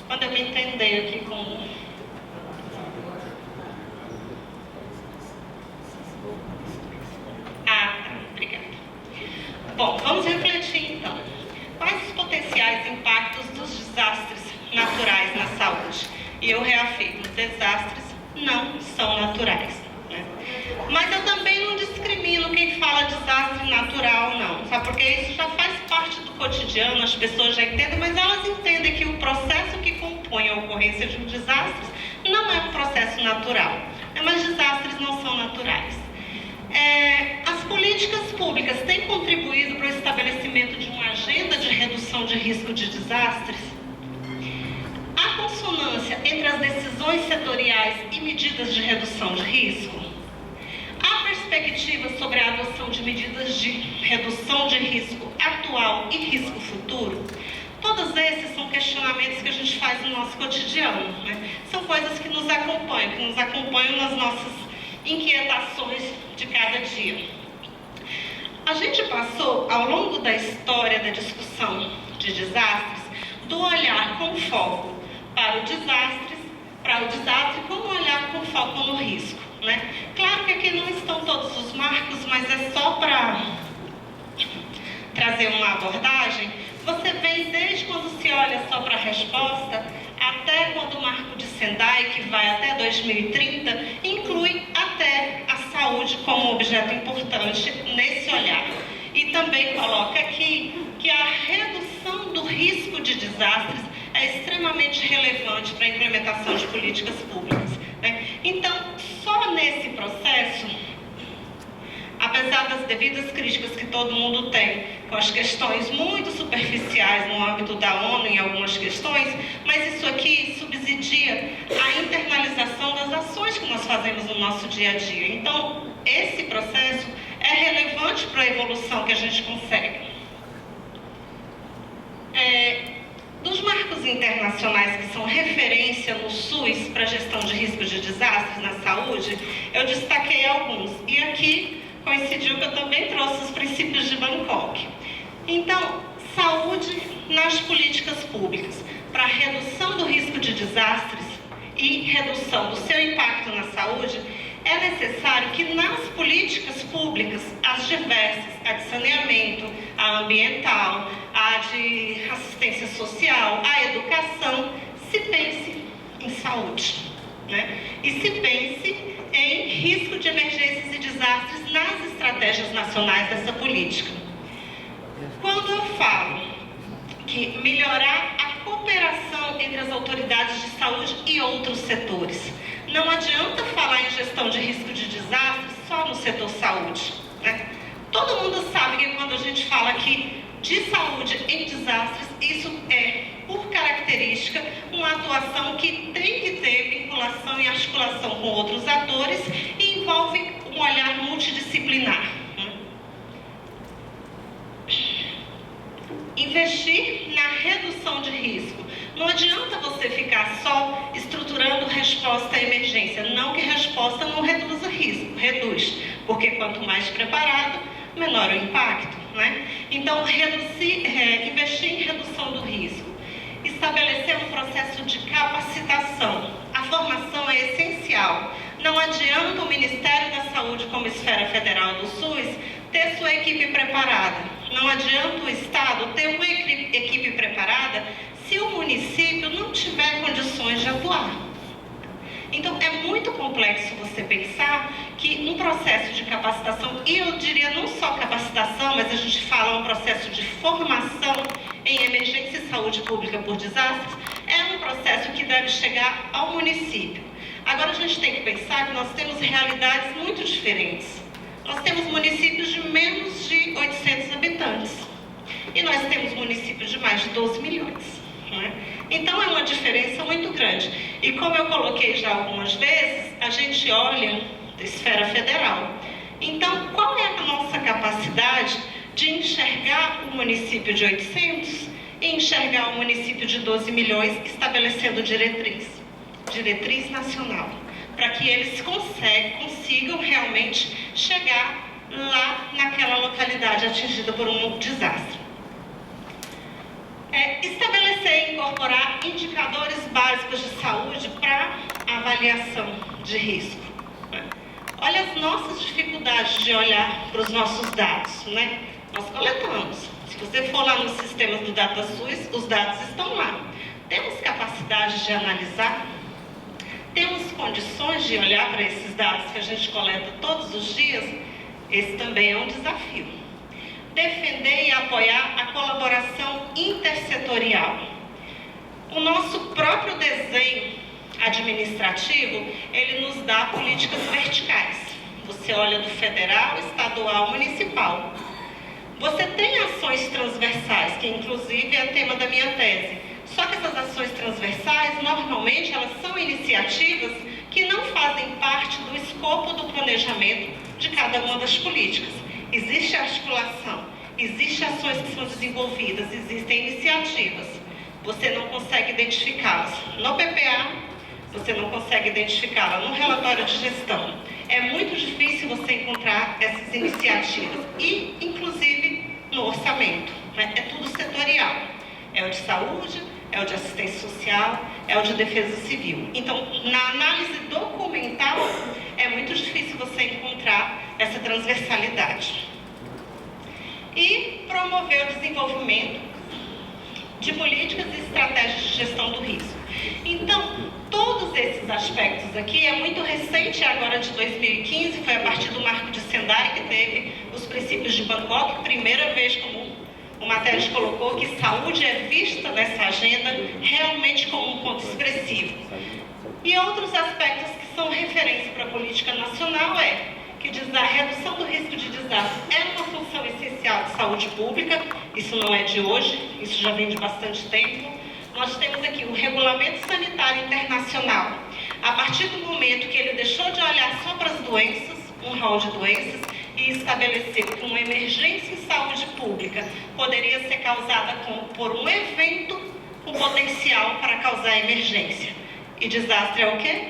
Quando eu me entender aqui com... Obrigada. Bom, vamos refletir então. Quais os potenciais impactos dos desastres naturais na saúde? E eu reafirmo, desastres não são naturais. Né? Mas eu também não discrimino quem fala desastre natural, não. Sabe? Porque isso já faz parte do cotidiano, as pessoas já entendem, mas elas entendem que o processo que compõe a ocorrência de um desastre não é um processo natural. Mas desastres não são naturais. As políticas públicas têm contribuído para o estabelecimento de uma agenda de redução de risco de desastres? Há consonância entre as decisões setoriais e medidas de redução de risco? Há perspectiva sobre a adoção de medidas de redução de risco atual e risco futuro? Todos esses são questionamentos que a gente faz no nosso cotidiano, né? São coisas que nos acompanham nas nossas inquietações de cada dia. A gente passou, ao longo da história da discussão de desastres, do olhar com foco para o desastre, como olhar com foco no risco, né? Claro que aqui não estão todos os marcos, mas é só para trazer uma abordagem. Você vê desde quando se olha só para a resposta, até quando o marco de Sendai, que vai até 2030, inclui até a saúde como objeto importante nesse olhar. E também coloca aqui que a redução do risco de desastres é extremamente relevante para a implementação de políticas públicas. Né? Então, só nesse processo, apesar das devidas críticas que todo mundo tem com as questões muito superficiais no âmbito da ONU em algumas questões, mas isso aqui subsidia a internalização das ações que nós fazemos no nosso dia a dia. Então, esse processo é relevante para a evolução que a gente consegue. Dos marcos internacionais que são referência no SUS para a gestão de risco de desastres na saúde, eu destaquei alguns. E aqui coincidiu que eu também trouxe os princípios de Bangkok. Então, saúde nas políticas públicas. Para redução do risco de desastres e redução do seu impacto na saúde, é necessário que nas políticas públicas, as diversas, a de saneamento, a ambiental, a de assistência social, a educação, se pense em saúde, né? E se pense em risco de emergências e desastres nas estratégias nacionais dessa política. Quando eu falo que melhorar a cooperação entre as autoridades de saúde e outros setores, não adianta falar em gestão de risco de desastres só no setor saúde, né? Todo mundo sabe que quando a gente fala aqui de saúde em desastres, isso é, por característica, uma atuação que tem que ter vinculação e articulação com outros atores e envolve um olhar multidisciplinar, né? Investir na redução de risco. Não adianta você ficar só estruturando resposta à emergência. Não que resposta não reduza risco, reduz. Porque quanto mais preparado, menor o impacto, né? Então, investir em redução do risco. Estabelecer um processo de capacitação. A formação é essencial. Não adianta o Ministério da Saúde, como esfera federal do SUS, ter sua equipe preparada. Não adianta o Estado ter uma equipe preparada se o município não tiver condições de atuar. Então, é muito complexo você pensar que um processo de capacitação, e eu diria não só capacitação, mas a gente fala um processo de formação em emergência e saúde pública por desastres, é um processo que deve chegar ao município. Agora, a gente tem que pensar que nós temos realidades muito diferentes. Nós temos municípios de menos de 800 habitantes e nós temos municípios de mais de 12 milhões. Então é uma diferença muito grande. E como eu coloquei já algumas vezes, a gente olha da esfera federal. Então, qual é a nossa capacidade de enxergar o município de 800 e enxergar o município de 12 milhões, estabelecendo diretriz nacional, para que eles consigam realmente chegar lá naquela localidade atingida por um desastre. Estabelecer e incorporar indicadores básicos de saúde para avaliação de risco. Olha as nossas dificuldades de olhar para os nossos dados, né? Nós coletamos. Se você for lá nos sistemas do DataSUS, os dados estão lá. Temos capacidade de analisar? Temos condições de olhar para esses dados que a gente coleta todos os dias? Esse também é um desafio. Defender e apoiar a colaboração intersetorial. O nosso próprio desenho administrativo, ele nos dá políticas verticais. Você olha do federal, estadual, municipal. Você tem ações transversais, que inclusive é tema da minha tese. Só que essas ações transversais, normalmente, elas são iniciativas que não fazem parte do escopo do planejamento de cada uma das políticas. Existe articulação, existem ações que são desenvolvidas, existem iniciativas. Você não consegue identificá-las no PPA, você não consegue identificá-la no relatório de gestão. É muito difícil você encontrar essas iniciativas e, inclusive, no orçamento, né? É tudo setorial. É o de saúde, é o de assistência social, é o de defesa civil. Então, na análise documental, é muito difícil você encontrar essa transversalidade. E promover o desenvolvimento de políticas e estratégias de gestão do risco. Então, todos esses aspectos aqui, é muito recente, agora de 2015, foi a partir do Marco de Sendai que teve os princípios de Bangkok, primeira vez, como o Matheus colocou, que saúde é vista nessa agenda realmente como um ponto expressivo. E outros aspectos que são referência para a política nacional que diz a redução do risco de desastre é uma função essencial de saúde pública. Isso não é de hoje, isso já vem de bastante tempo. Nós temos aqui o Regulamento Sanitário Internacional. A partir do momento que ele deixou de olhar só para as doenças, um rol de doenças, e estabeleceu que uma emergência em saúde pública poderia ser causada por um evento com potencial para causar emergência. E desastre é o quê?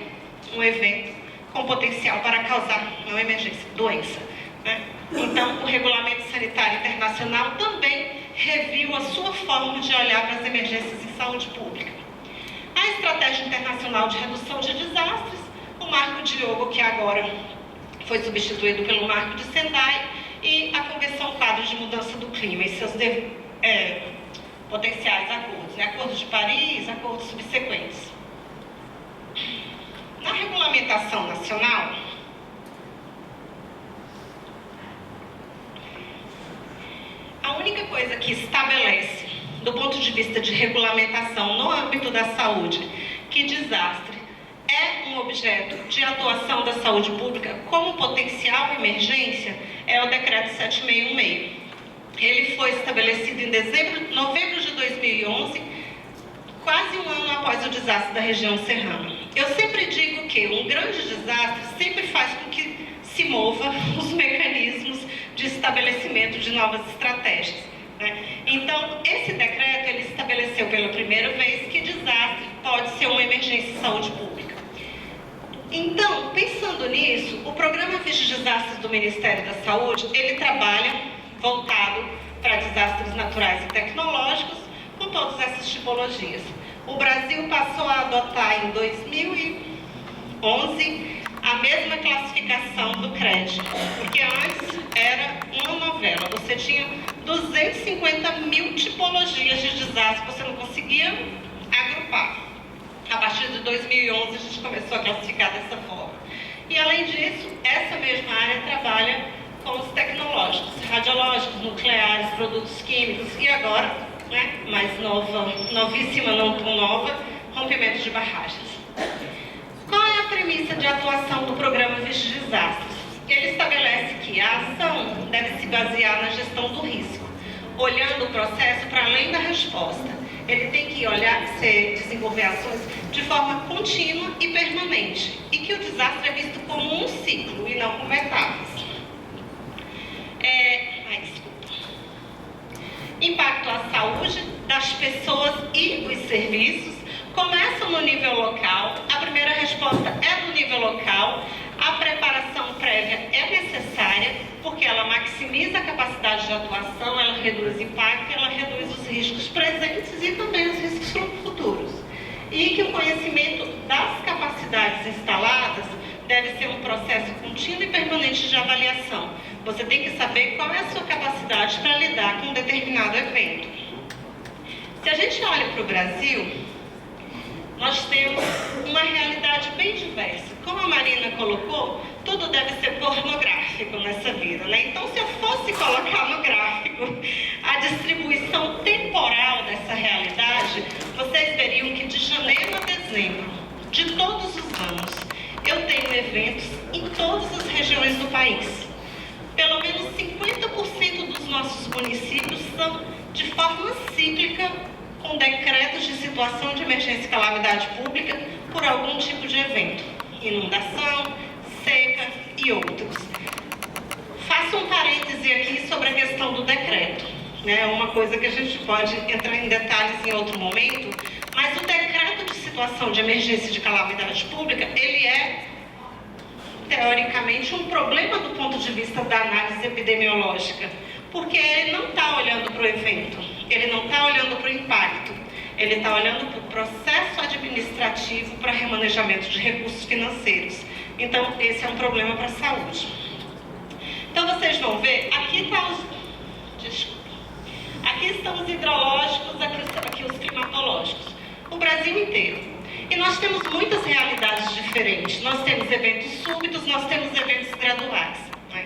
Um evento com potencial para causar, não emergência, doença, né? Então, o Regulamento Sanitário Internacional também reviu a sua forma de olhar para as emergências em saúde pública. A Estratégia Internacional de Redução de Desastres, o Marco Diogo, que agora foi substituído pelo Marco de Sendai, e a Convenção Quadro de Mudança do Clima e seus potenciais acordos, né? Acordo de Paris, acordos subsequentes. Na regulamentação nacional, a única coisa que estabelece, do ponto de vista de regulamentação no âmbito da saúde, que desastre é um objeto de atuação da saúde pública como potencial emergência, é o Decreto 7616. Ele foi estabelecido em novembro de 2011, quase um ano após o desastre da região serrana. Eu sempre digo que um grande desastre sempre faz com que se mova os mecanismos de estabelecimento de novas estratégias, né? Então, esse decreto, ele estabeleceu pela primeira vez que desastre pode ser uma emergência em saúde pública. Então, pensando nisso, o Programa Vigidesastres do Ministério da Saúde, ele trabalha voltado para desastres naturais e tecnológicos, com todas essas tipologias. O Brasil passou a adotar em 2011 a mesma classificação do CRED, porque antes era uma novela, você tinha 250 mil tipologias de desastre que você não conseguia agrupar. A partir de 2011 a gente começou a classificar dessa forma. E além disso, essa mesma área trabalha com os tecnológicos, radiológicos, nucleares, produtos químicos e agora, né, mais nova, novíssima, não tão nova, rompimento de barragens. Qual é a premissa de atuação do Programa Vigidesastres? Ele estabelece que a ação deve se basear na gestão do risco, olhando o processo para além da resposta. Ele tem que desenvolver ações de forma contínua e permanente, e que o desastre é visto como um ciclo e não como etapas. Impacto à saúde das pessoas e os serviços começam no nível local. A primeira resposta é no nível local. A preparação prévia é necessária porque ela maximiza a capacidade de atuação, ela reduz o impacto, ela reduz os riscos presentes e também os riscos futuros. E que o conhecimento das capacidades instaladas deve ser um processo contínuo e permanente de avaliação. Você tem que saber qual é a sua capacidade para lidar com um determinado evento. Se a gente olha para o Brasil, nós temos uma realidade bem diversa. Como a Marina colocou, tudo deve ser pornográfico nessa vida, né? Então, se eu fosse colocar no gráfico a distribuição temporal dessa realidade, vocês veriam que de janeiro a dezembro de todos os anos, eu tenho eventos em todas as regiões do país. Pelo menos 50% dos nossos municípios são de forma cíclica com decretos de situação de emergência e calamidade pública por algum tipo de evento. Inundação, seca e outros. Faço um parêntese aqui sobre a questão do decreto. É uma coisa que a gente pode entrar em detalhes em outro momento, mas o decreto de situação de emergência e de calamidade pública, ele é, teoricamente, um problema do ponto de vista da análise epidemiológica, porque ele não está olhando para o evento, ele não está olhando para o impacto, ele está olhando para o processo administrativo para remanejamento de recursos financeiros. Então, esse é um problema para a saúde. Então, vocês vão ver, aqui estão os hidrológicos, aqui os climatológicos, o Brasil inteiro. E nós temos muitas realidades diferentes. Nós temos eventos súbitos, nós temos eventos graduais.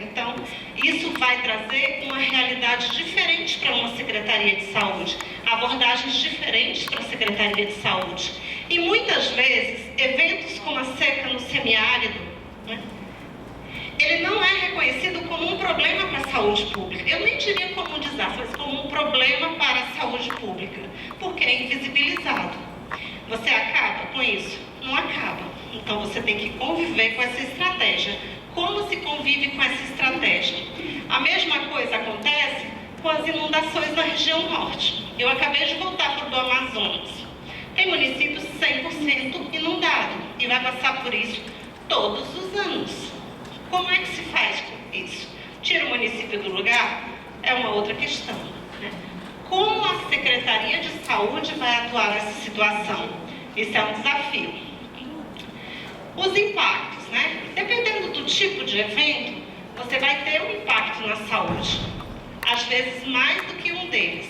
Então, isso vai trazer uma realidade diferente para uma Secretaria de Saúde, abordagens diferentes para a Secretaria de Saúde. E muitas vezes, eventos como a seca no semiárido, né, ele não é reconhecido como um problema para a saúde pública. Eu nem diria como um desastre, mas como um problema para a saúde pública, porque é invisibilizado. Você acaba com isso? Não acaba. Então você tem que conviver com essa estratégia. Como se convive com essa estratégia? A mesma coisa acontece com as inundações na região norte. Eu acabei de voltar para o do Amazonas. Tem municípios 100% inundado e vai passar por isso todos os anos. Como é que se faz com isso? Tira o município do lugar? É uma outra questão, né? Como a Secretaria de Saúde vai atuar nessa situação? Isso é um desafio. Os impactos, né? Dependendo do tipo de evento, você vai ter um impacto na saúde. Às vezes mais do que um deles.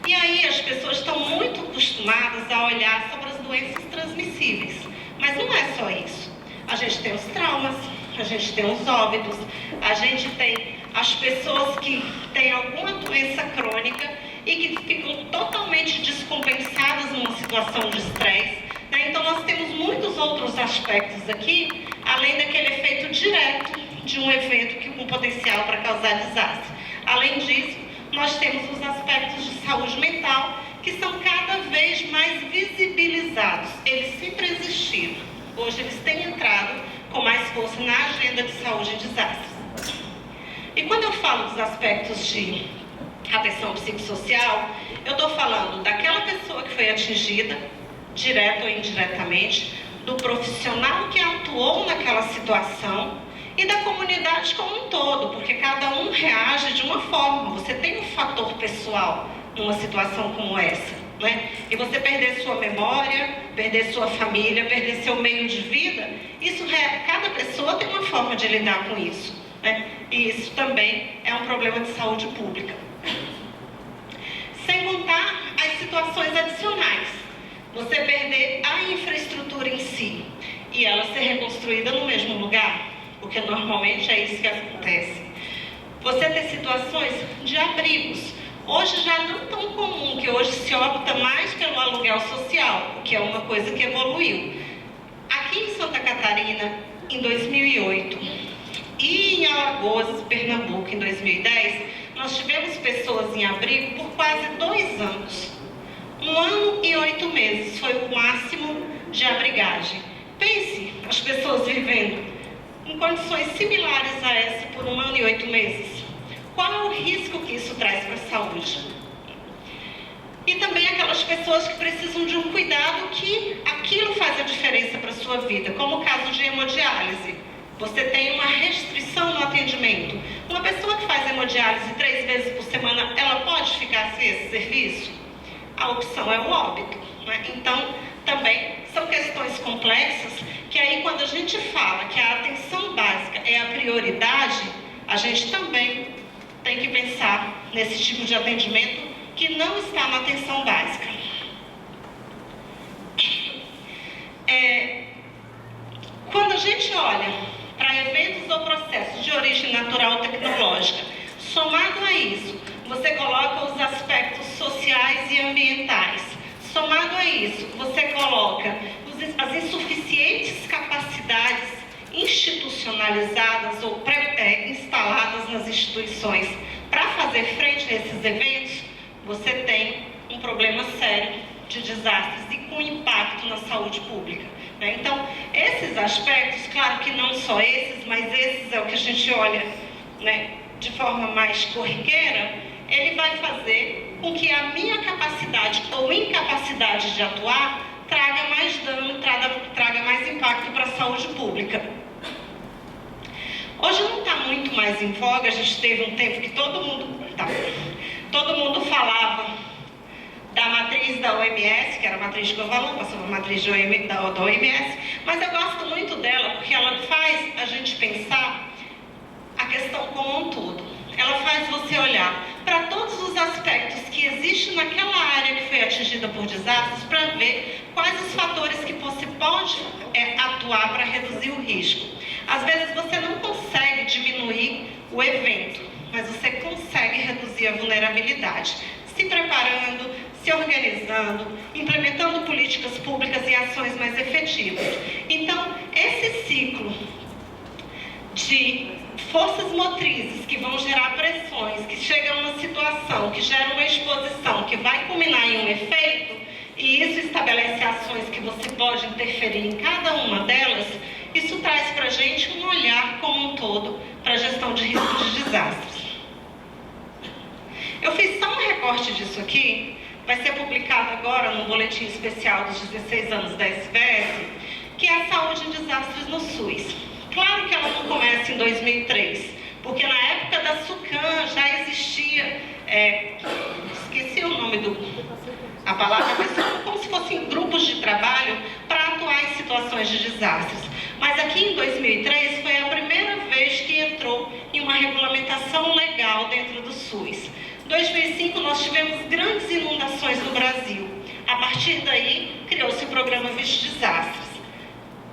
E aí as pessoas estão muito acostumadas a olhar sobre as doenças transmissíveis. Mas não é só isso. A gente tem os traumas, a gente tem os óbitos, a gente tem as pessoas que têm alguma doença crônica e que ficam totalmente descompensadas numa situação de estresse, né? Então nós temos muitos outros aspectos aqui, além daquele efeito direto de um evento com potencial para causar desastre. Além disso, nós temos os aspectos de saúde mental, que são cada vez mais visibilizados. Eles sempre existiram. Hoje eles têm entrado com mais força na agenda de saúde e desastres. E quando eu falo dos aspectos de atenção psicossocial, eu estou falando daquela pessoa que foi atingida, direta ou indiretamente, do profissional que atuou naquela situação e da comunidade como um todo, porque cada um reage de uma forma. Você tem um fator pessoal numa situação como essa, né? E você perder sua memória, perder sua família, perder seu meio de vida, cada pessoa tem uma forma de lidar com isso, né? E isso também é um problema de saúde pública. Sem contar as situações adicionais. Você perder a infraestrutura em si e ela ser reconstruída no mesmo lugar, porque normalmente é isso que acontece. Você ter situações de abrigos. Hoje já não tão comum, que hoje se opta mais pelo aluguel social, o que é uma coisa que evoluiu. Aqui em Santa Catarina, em 2008, e em Alagoas, Pernambuco, em 2010, nós tivemos pessoas em abrigo por quase 2 anos. 1 ano e 8 meses foi o máximo de abrigagem. Pense, as pessoas vivendo em condições similares a essa por 1 ano e 8 meses. Qual é o risco que isso traz para a saúde? E também aquelas pessoas que precisam de um cuidado que aquilo faz a diferença para a sua vida, como o caso de hemodiálise. Você tem uma restrição no atendimento. Uma pessoa que faz hemodiálise 3 vezes por semana, ela pode ficar sem esse serviço? A opção é o óbito, né? Então, também são questões complexas que aí quando a gente fala que a atenção básica é a prioridade, a gente também tem que pensar nesse tipo de atendimento que não está na atenção básica. Quando a gente olha para eventos ou processos de origem natural ou tecnológica, somado a isso, você coloca os aspectos sociais e ambientais. Somado a isso, você coloca as insuficientes capacidades institucionalizadas ou instaladas nas instituições para fazer frente a esses eventos, você tem um problema sério de desastres e com impacto na saúde pública, né? Então, esses aspectos, claro que não só esses, mas esses é o que a gente olha, né, de forma mais corriqueira, ele vai fazer com que a minha capacidade ou incapacidade de atuar traga mais dano, traga mais impacto para a saúde pública. Hoje não está muito mais em voga, a gente teve um tempo que todo mundo falava da matriz da OMS, que era a matriz de Kovalon, passou para a matriz da OMS, mas eu gosto muito dela porque ela faz a gente pensar a questão como um todo. Ela faz você olhar para todos os aspectos que existem naquela área que foi atingida por desastres para ver quais os fatores que você pode atuar para reduzir o risco. Às vezes você não consegue diminuir o evento, mas você consegue reduzir a vulnerabilidade, se preparando, se organizando, implementando políticas públicas e ações mais efetivas. Então, esse ciclo de forças motrizes que vão gerar pressões, que chegam a uma situação, que gera uma exposição, que vai culminar em um efeito, e isso estabelece ações que você pode interferir em cada uma delas, isso traz para a gente um olhar como um todo para a gestão de risco de desastres. Eu fiz só um recorte disso aqui, vai ser publicado agora no boletim especial dos 16 anos da SBS, que é a saúde em desastres no SUS. Claro que ela não começa em 2003, porque na época da SUCAM já existia, esqueci o nome a palavra, mas como se fossem grupos de trabalho para atuar em situações de desastres. Mas aqui em 2003 foi a primeira vez que entrou em uma regulamentação legal dentro do SUS. Em 2005 nós tivemos grandes inundações no Brasil. A partir daí criou-se o programa Vixe Desastres.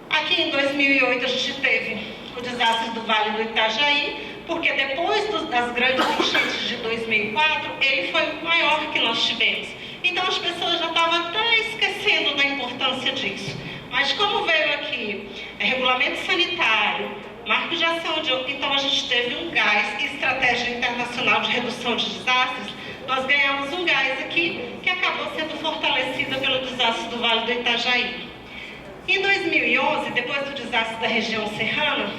Aqui em 2008 a gente teve o desastre do Vale do Itajaí, porque depois das grandes enchentes de 2004, ele foi o maior que nós tivemos. Então as pessoas já estavam até esquecendo da importância disso. Mas como veio aqui regulamento sanitário, marco de ação, então a gente teve um gás e estratégia internacional de redução de desastres, nós ganhamos um gás aqui que acabou sendo fortalecida pelo desastre do Vale do Itajaí. Em 2011, depois do desastre da região serrana,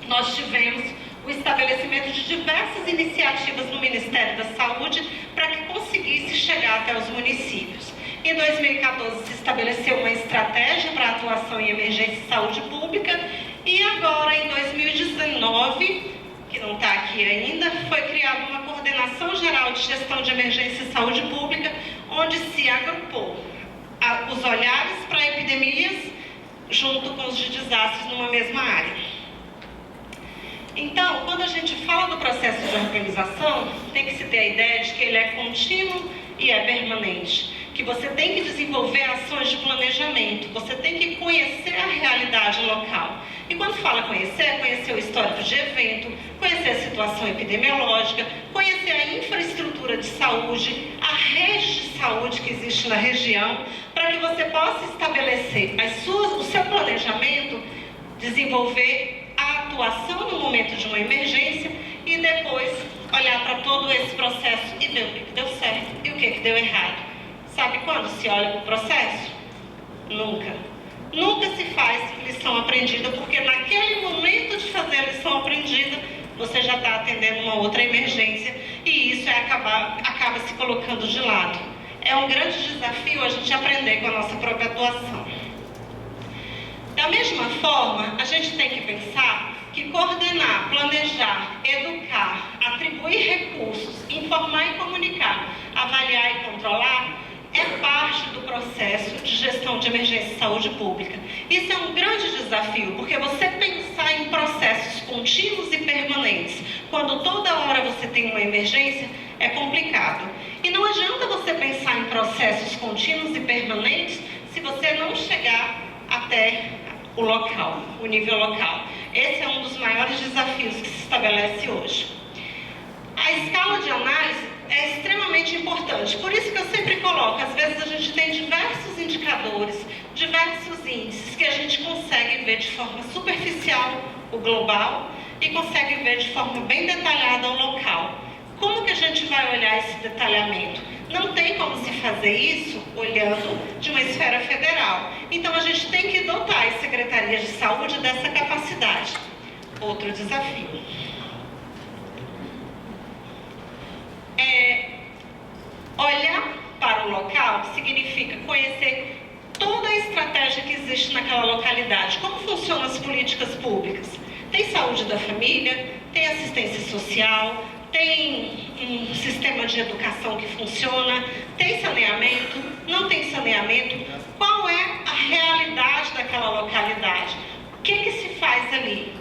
nós tivemos o estabelecimento de diversas iniciativas no Ministério da Saúde para que conseguisse chegar até os municípios. Em 2014, se estabeleceu uma estratégia para atuação em emergência de saúde pública e agora, em 2019, que não está aqui ainda, foi criada uma coordenação geral de gestão de emergência e saúde pública, onde se agrupou os olhares para epidemias junto com os de desastres numa mesma área. Então, quando a gente fala do processo de organização, tem que se ter a ideia de que ele é contínuo e é permanente, que você tem que desenvolver ações de planejamento, você tem que conhecer a realidade local. E quando fala conhecer, é conhecer o histórico de evento, conhecer a situação epidemiológica, conhecer a infraestrutura de saúde, a rede de saúde que existe na região, para que você possa estabelecer o seu planejamento, desenvolver a atuação no momento de uma emergência e depois olhar para todo esse processo e ver o que deu certo e o que deu errado. Sabe quando se olha para o processo? Nunca. Nunca se faz lição aprendida, porque naquele momento de fazer a lição aprendida, você já está atendendo uma outra emergência e isso acaba se colocando de lado. É um grande desafio a gente aprender com a nossa própria atuação. Da mesma forma, a gente tem que pensar que coordenar, planejar, educar, atribuir recursos, informar e comunicar, avaliar e controlar é parte do processo de gestão de emergência e saúde pública. Isso é um grande desafio, porque você pensar em processos contínuos e permanentes, quando toda hora você tem uma emergência, é complicado. E não adianta você pensar em processos contínuos e permanentes se você não chegar até o local, o nível local. Esse é um dos maiores desafios que se estabelece hoje. A escala de análise é extremamente importante, por isso que eu sempre coloco, às vezes a gente tem diversos indicadores, diversos índices que a gente consegue ver de forma superficial o global e consegue ver de forma bem detalhada o local. Como que a gente vai olhar esse detalhamento? Não tem como se fazer isso olhando de uma esfera federal. Então a gente tem que dotar as secretarias de saúde dessa capacidade. Outro desafio. Olhar para o local significa conhecer toda a estratégia que existe naquela localidade. Como funcionam as políticas públicas? Tem saúde da família, tem assistência social, tem um sistema de educação que funciona, tem saneamento, não tem saneamento? Qual é a realidade daquela localidade? O que se faz ali?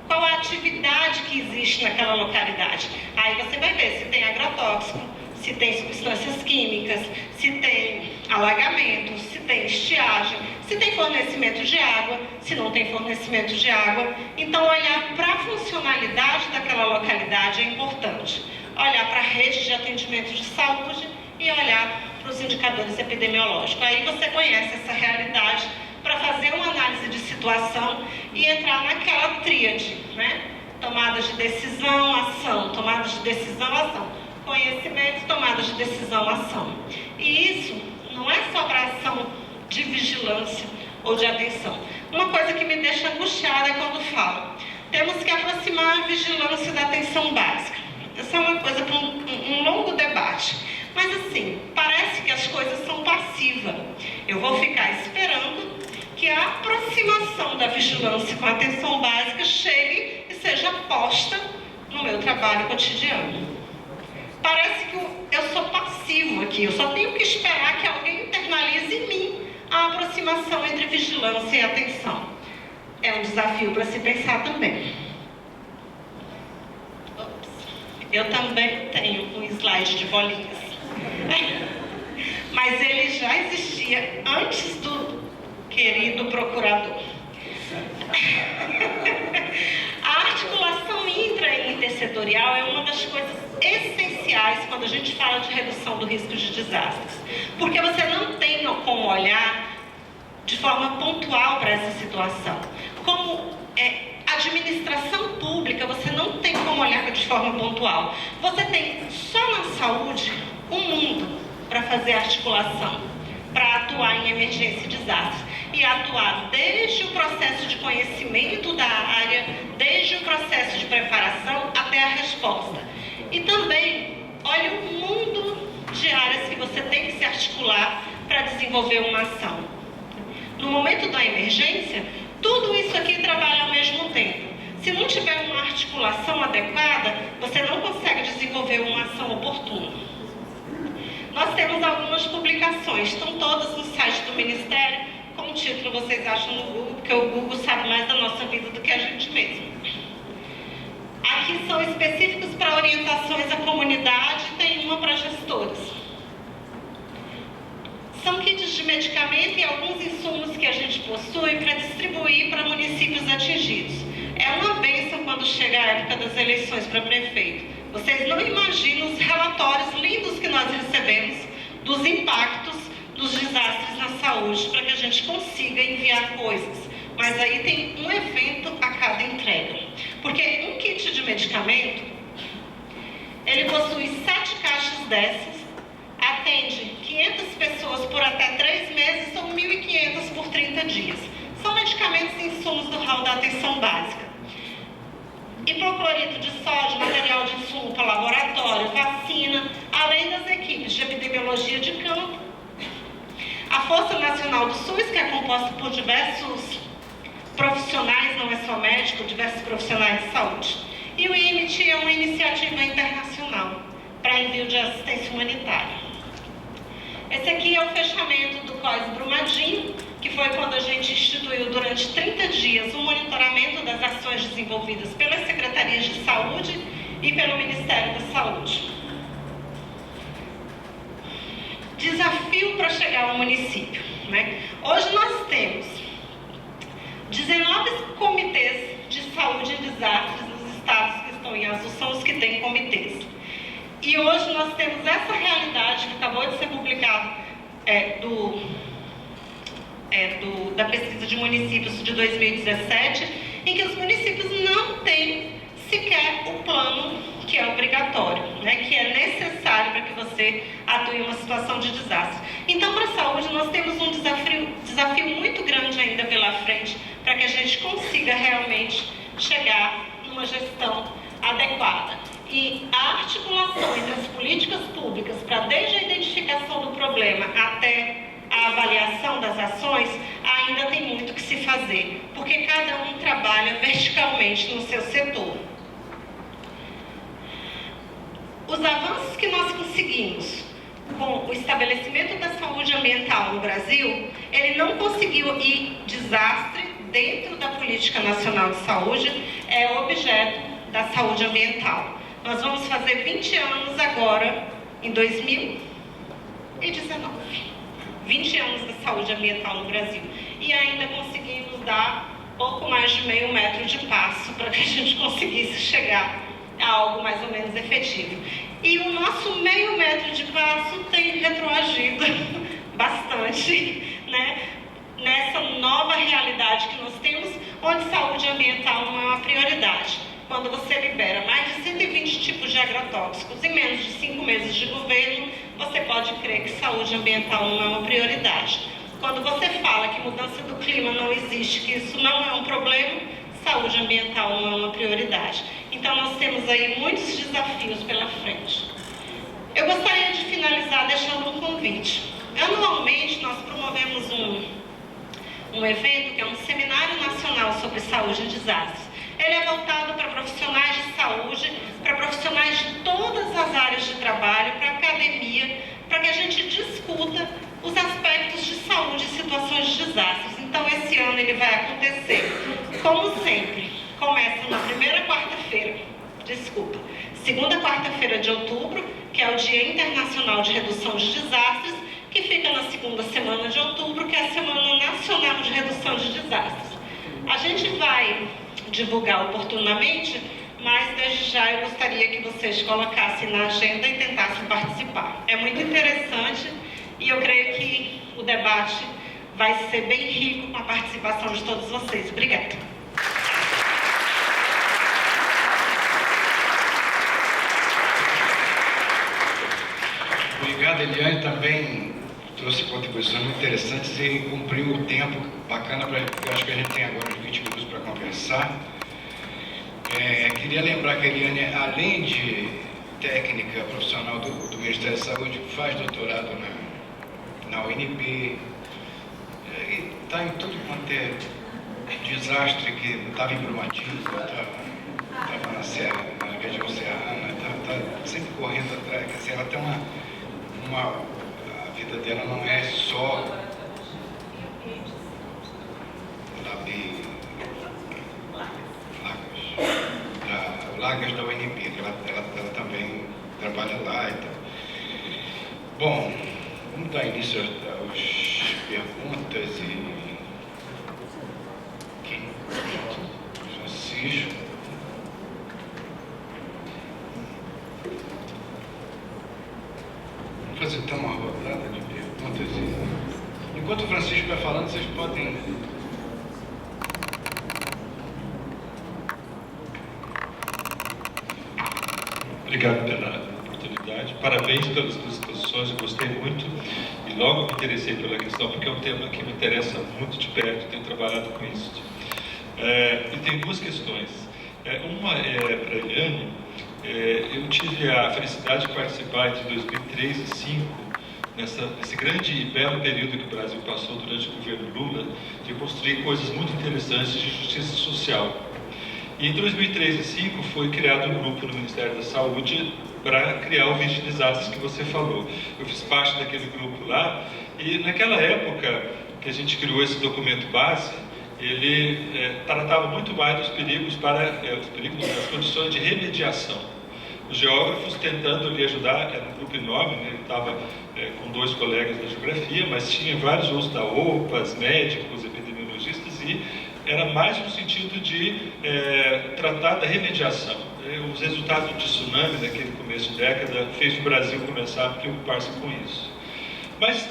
Qual a atividade que existe naquela localidade? Aí você vai ver se tem agrotóxico, se tem substâncias químicas, se tem alagamento, se tem estiagem, se tem fornecimento de água, se não tem fornecimento de água. Então, olhar para a funcionalidade daquela localidade é importante. Olhar para a rede de atendimento de saúde e olhar para os indicadores epidemiológicos. Aí você conhece essa realidade para fazer uma análise de situação e entrar naquela tríade, né? tomada de decisão, ação, tomada de decisão, ação. Conhecimento, tomada de decisão, ação. E isso não é só para ação de vigilância ou de atenção. Uma coisa que me deixa angustiada é quando falo, temos que aproximar a vigilância da atenção básica. Essa é uma coisa para um longo debate. Mas assim, parece que as coisas são passivas. Eu vou ficar esperando que a aproximação da vigilância com a atenção básica chegue e seja posta no meu trabalho cotidiano. Parece que eu sou passivo aqui, eu só tenho que esperar que alguém internalize em mim a aproximação entre vigilância e atenção. É um desafio para se pensar também. Eu também tenho um slide de bolinhas. Mas ele já existia antes do querido procurador. A articulação intra e intersetorial é uma das coisas essenciais quando a gente fala de redução do risco de desastres. Porque você não tem como olhar de forma pontual para essa situação. Como administração pública, você não tem como olhar de forma pontual. Você tem só na saúde um mundo para fazer articulação, para atuar em emergência e desastre. E atuar desde o processo de conhecimento da área, desde o processo de preparação até a resposta. E também, olha o mundo de áreas que você tem que se articular para desenvolver uma ação. No momento da emergência, tudo isso aqui trabalha ao mesmo tempo. Se não tiver uma articulação adequada, você não consegue desenvolver uma ação oportuna. Nós temos algumas publicações, estão todas no site do Ministério, como título vocês acham no Google, porque o Google sabe mais da nossa vida do que a gente mesmo. Aqui são específicos para orientações à comunidade, tem uma para gestores. São kits de medicamento e alguns insumos que a gente possui para distribuir para municípios atingidos. É uma bênção quando chega a época das eleições para prefeito. Vocês não imaginam os relatórios lindos que nós recebemos dos impactos dos desastres na saúde para que a gente consiga enviar coisas. Mas aí tem um evento a cada entrega. Porque um kit de medicamento, ele possui 7 caixas dessas, atende 500 pessoas por até 3 meses, são 1.500 por 30 dias. São medicamentos e insumos do rol da atenção básica. Hipoclorito de sódio, material de insumo para laboratório, vacina, além das equipes de epidemiologia de campo. A Força Nacional do SUS, que é composta por diversos profissionais, não é só médico, diversos profissionais de saúde. E o IMT é uma iniciativa internacional para envio de assistência humanitária. Esse aqui é o fechamento do COIS Brumadinho, que foi quando a gente instituiu durante 30 dias o monitoramento das ações desenvolvidas pelas Secretarias de Saúde e pelo Ministério da Saúde. Desafio para chegar ao município, né? Hoje nós temos 19 comitês de saúde e desastres nos estados que estão em azul, são os que têm comitês. E hoje nós temos essa realidade que acabou de ser publicado da pesquisa de municípios de 2017, em que os municípios não têm sequer o plano que é obrigatório, né, que é necessário para que você atue em uma situação de desastre. Então, para a saúde, nós temos um desafio muito grande ainda pela frente para que a gente consiga realmente chegar numa gestão adequada. E a articulação entre as políticas públicas, para desde a identificação do problema até a avaliação das ações, ainda tem muito que se fazer, porque cada um trabalha verticalmente no seu setor. Os avanços que nós conseguimos com o estabelecimento da saúde ambiental no Brasil, ele não conseguiu ir desastre dentro da Política Nacional de Saúde, é objeto da saúde ambiental. Nós vamos fazer 20 anos agora, em 2019. 20 anos da saúde ambiental no Brasil. E ainda conseguimos dar pouco mais de meio metro de passo para que a gente conseguisse chegar a algo mais ou menos efetivo. E o nosso meio metro de passo tem retroagido bastante, né, nessa nova realidade que nós temos, onde saúde ambiental não é uma prioridade. quando você libera mais de 120 tipos de agrotóxicos em menos de 5 meses de governo, você pode crer que saúde ambiental não é uma prioridade. Quando você fala que mudança do clima não existe, que isso não é um problema, saúde ambiental não é uma prioridade. Então nós temos aí muitos desafios pela frente. Eu gostaria de finalizar deixando um convite. Anualmente nós promovemos um evento que é um Seminário Nacional sobre Saúde e Desastres. Ele é voltado para profissionais de saúde, para profissionais de todas as áreas de trabalho, para a academia, para que a gente discuta os aspectos de saúde e situações de desastres. Então, esse ano ele vai acontecer, como sempre, começa na segunda quarta-feira de outubro, que é o Dia Internacional de Redução de Desastres, que fica na segunda semana de outubro, que é a Semana Nacional de Redução de Desastres. A gente vai divulgar oportunamente, mas desde já eu gostaria que vocês colocassem na agenda e tentassem participar. É muito interessante e eu creio que o debate vai ser bem rico com a participação de todos vocês. Obrigada. Obrigado, Eliane, também trouxe contribuições muito interessantes e cumpriu o tempo bacana, eu acho que a gente tem agora uns 20 minutos para conversar. Queria lembrar que a Eliane, além de técnica profissional do Ministério da Saúde, faz doutorado na UNB, e está em tudo quanto é desastre, que estava em Brumadinho, estava na Serra, na região serrana, está sempre correndo atrás. Quer dizer, ela tem a vida dela não é só Lagas da UNB, que ela também trabalha lá e tal. Bom, vamos dar início às perguntas e Francisco. Vamos fazer então uma rodada de perguntas e enquanto o Francisco vai falando, vocês podem. Obrigado pela oportunidade, parabéns pelas duas exposições, eu gostei muito e logo me interessei pela questão, porque é um tema que me interessa muito de perto, tenho trabalhado com isso. E tem duas questões. Uma é para a Eliane. Eu tive a felicidade de participar entre 2003 e 2005, nesse grande e belo período que o Brasil passou durante o governo Lula, de construir coisas muito interessantes de justiça social. E em 2003 e 2005 foi criado um grupo no Ministério da Saúde para criar o Vigem Desastres que você falou. Eu fiz parte daquele grupo lá e naquela época que a gente criou esse documento base, ele tratava muito mais dos perigos das condições de remediação. Os geógrafos tentando lhe ajudar, era um grupo enorme, né? Ele estava com 2 colegas da geografia, mas tinha vários outros da OPAS, médicos, epidemiologistas, e era mais no sentido de tratar da remediação. Os resultados do tsunami naquele começo de década fez o Brasil começar a preocupar-se com isso. Mas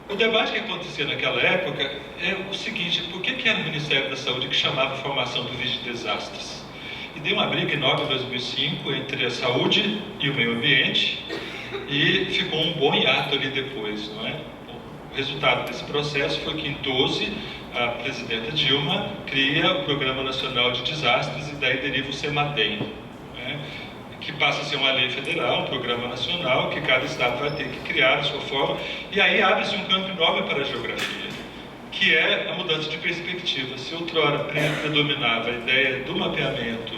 o debate que acontecia naquela época é o seguinte: por que era o Ministério da Saúde que chamava a formação do Vigem Desastres? E deu uma briga enorme em 2005 entre a saúde e o meio ambiente, e ficou um bom hiato ali depois, não é? O resultado desse processo foi que em 2012 a presidenta Dilma cria o Programa Nacional de Desastres e daí deriva o CEMADEM, né? Que passa a ser uma lei federal, um programa nacional que cada estado vai ter que criar a sua forma, e aí abre-se um campo enorme para a geografia, que é a mudança de perspectiva. Se outrora predominava a ideia do mapeamento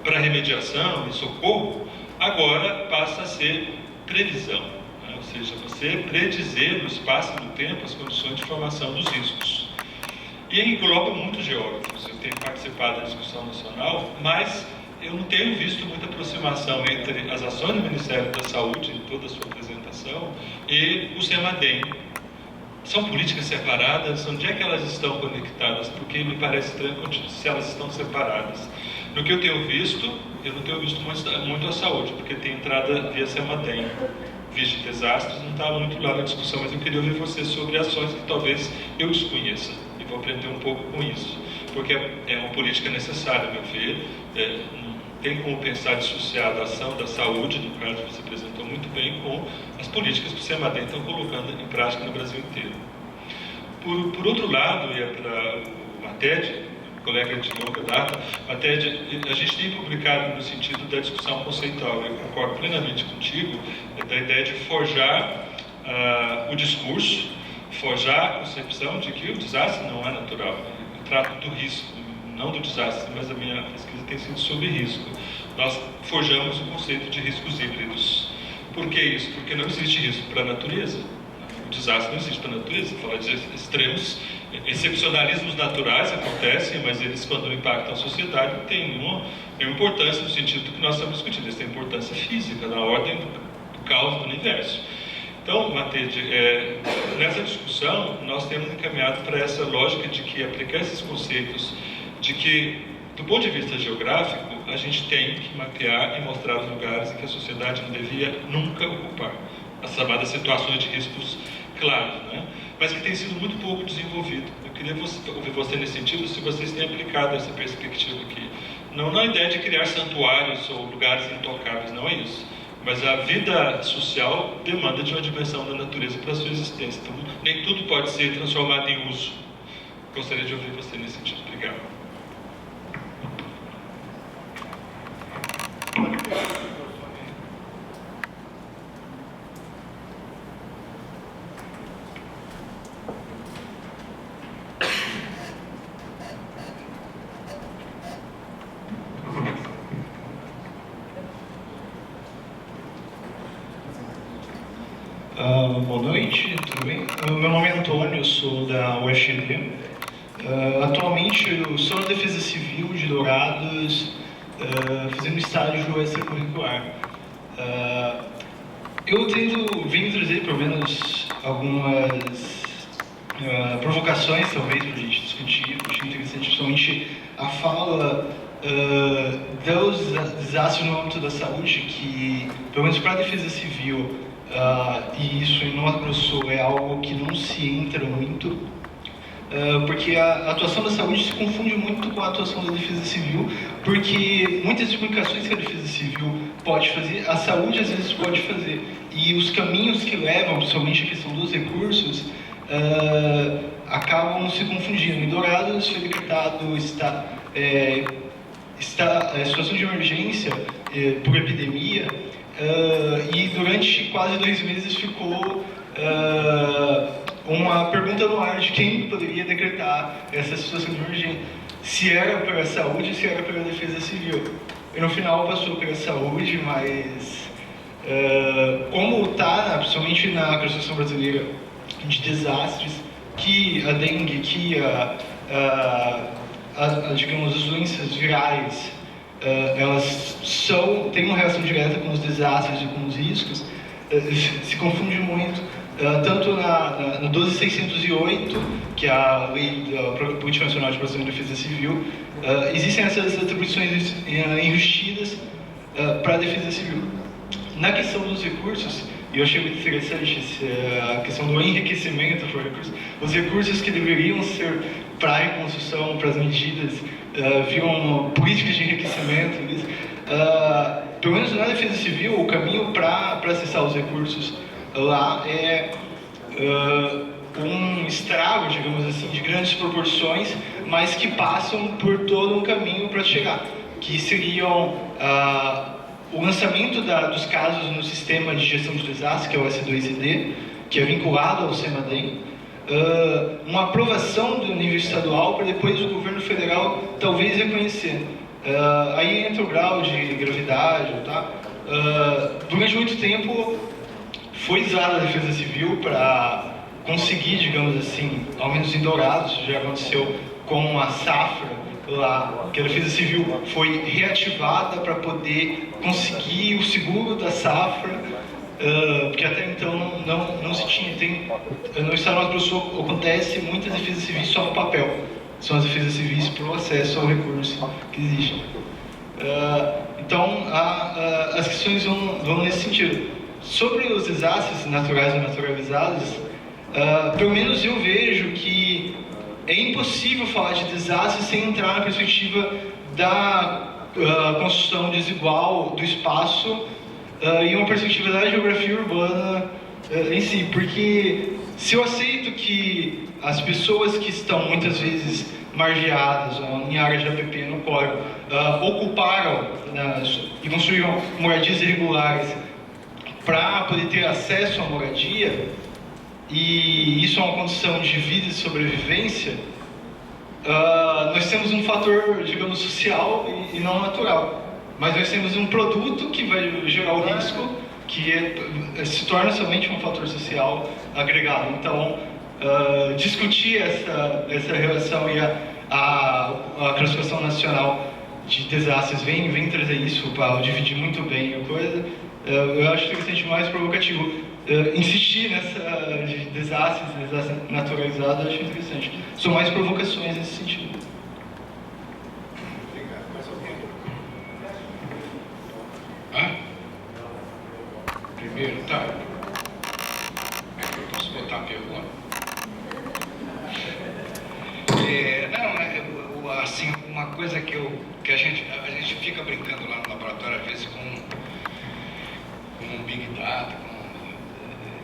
para remediação e socorro, agora passa a ser previsão, né? Ou seja, você predizer no espaço e no tempo as condições de formação dos riscos. E engloba muitos geógrafos. Eu tenho participado da discussão nacional, mas eu não tenho visto muita aproximação entre as ações do Ministério da Saúde, em toda a sua apresentação, e o CEMADEM. São políticas separadas? Onde é que elas estão conectadas? Porque me parece estranho se elas estão separadas. No que eu tenho visto, eu não tenho visto muito a saúde, porque tem entrada via CEMADEM. Vigem Desastres não está muito lá na discussão, mas eu queria ouvir você sobre ações que talvez eu desconheça, e vou aprender um pouco com isso, porque é uma política necessária, a meu ver. tem como pensar dissociado a ação da saúde, no caso você apresentou muito bem, com as políticas que o CEMADEM está colocando em prática no Brasil inteiro. Por outro lado, e é para o Mated, colega de longa data, Mated, a gente tem publicado no sentido da discussão conceitual, eu concordo plenamente contigo, da ideia de forjar o discurso, forjar a concepção de que o desastre não é natural. Eu trato do risco, não do desastre, mas a minha pesquisa tem sido sobre risco. Nós forjamos o conceito de riscos híbridos. Por que isso? Porque não existe risco para a natureza. O desastre não existe para a natureza. Fala de extremos, excepcionalismos naturais acontecem, mas eles, quando impactam a sociedade, têm uma importância no sentido que nós estamos discutindo. Eles têm importância física, na ordem do caos do universo. Então, Mated, nessa discussão, nós temos encaminhado para essa lógica de que aplicar esses conceitos, de que, do ponto de vista geográfico, a gente tem que mapear e mostrar os lugares em que a sociedade não devia nunca ocupar, as chamadas situações de riscos claros, né? Mas que tem sido muito pouco desenvolvido. Eu queria ouvir você nesse sentido, se vocês têm aplicado essa perspectiva aqui. Não na ideia de criar santuários ou lugares intocáveis, não é isso. Mas a vida social demanda de uma dimensão da natureza para a sua existência. Então, nem tudo pode ser transformado em uso. Gostaria de ouvir você nesse sentido. Obrigado. Boa noite, tudo bem? Meu nome é Antônio, sou da UFG. Atualmente eu sou na Defesa Civil de Dourados, fazendo estágio extracurricular. Eu venho trazer pelo menos algumas provocações, talvez, para a gente discutir. Eu achei interessante, principalmente a fala dos desastres no âmbito da saúde, que, pelo menos para a Defesa Civil, e isso em Nova Grosso é algo que não se entra muito, porque a atuação da saúde se confunde muito com a atuação da Defesa Civil, porque muitas explicações que a Defesa Civil pode fazer, a saúde às vezes pode fazer, e os caminhos que levam, principalmente a questão dos recursos, acabam se confundindo. Em Dourados foi decretado situação de emergência por epidemia, e durante quase 2 meses ficou uma pergunta no ar de quem poderia decretar essa situação de emergência. Se era pela saúde, se era pela Defesa Civil. E no final passou pela saúde, mas como está, principalmente na Constituição Brasileira de Desastres, que a dengue, que digamos, as doenças virais, elas têm uma relação direta com os desastres e com os riscos, se confunde muito, tanto na 12608, que é a lei da Política Nacional de Proteção e Defesa Civil, existem essas atribuições enrustidas para a Defesa Civil. Na questão dos recursos, e eu achei muito interessante a questão do enriquecimento por recursos, os recursos que deveriam ser para a reconstrução, para as medidas, viram políticas de enriquecimento. Pelo menos na Defesa Civil, o caminho para acessar os recursos lá é um estrago, digamos assim, de grandes proporções, mas que passam por todo um caminho para chegar, que seriam o lançamento dos casos no sistema de gestão de desastres, que é o S2ID, que é vinculado ao CEMADEM, uma aprovação do nível estadual para depois o governo federal talvez reconhecer. Aí entra o grau de gravidade, tá? Durante muito tempo foi usada a Defesa Civil para conseguir, digamos assim, ao menos em Dourados, já aconteceu com a safra lá, que a Defesa Civil foi reativada para poder conseguir o seguro da safra, porque até então não se tinha. No estado do Mato Grosso acontece muitas defesas civis só no papel, são as defesas civis para o acesso ao recurso que existe. Então as questões vão nesse sentido. Sobre os desastres naturais ou naturalizados, pelo menos eu vejo que é impossível falar de desastre sem entrar na perspectiva da construção desigual do espaço e uma perspectiva da geografia urbana em si, porque se eu aceito que as pessoas que estão muitas vezes margeadas em áreas de APP no córrego ocuparam e construíram moradias irregulares para poder ter acesso à moradia, e isso é uma condição de vida e sobrevivência, nós temos um fator, digamos, social e não natural. Mas nós temos um produto que vai gerar o risco, que se torna somente um fator social agregado. Então, discutir essa relação e a classificação nacional de desastres vem trazer isso para dividir muito bem a coisa. Eu acho interessante, mais provocativo. Insistir nessa de desastre naturalizado, eu acho interessante. São mais provocações nesse sentido. Obrigado. Mais alguém? Hã? Primeiro, tá. Eu posso botar a pergunta? Assim, uma coisa que a gente fica brincando lá no laboratório, às vezes, com um Big Data,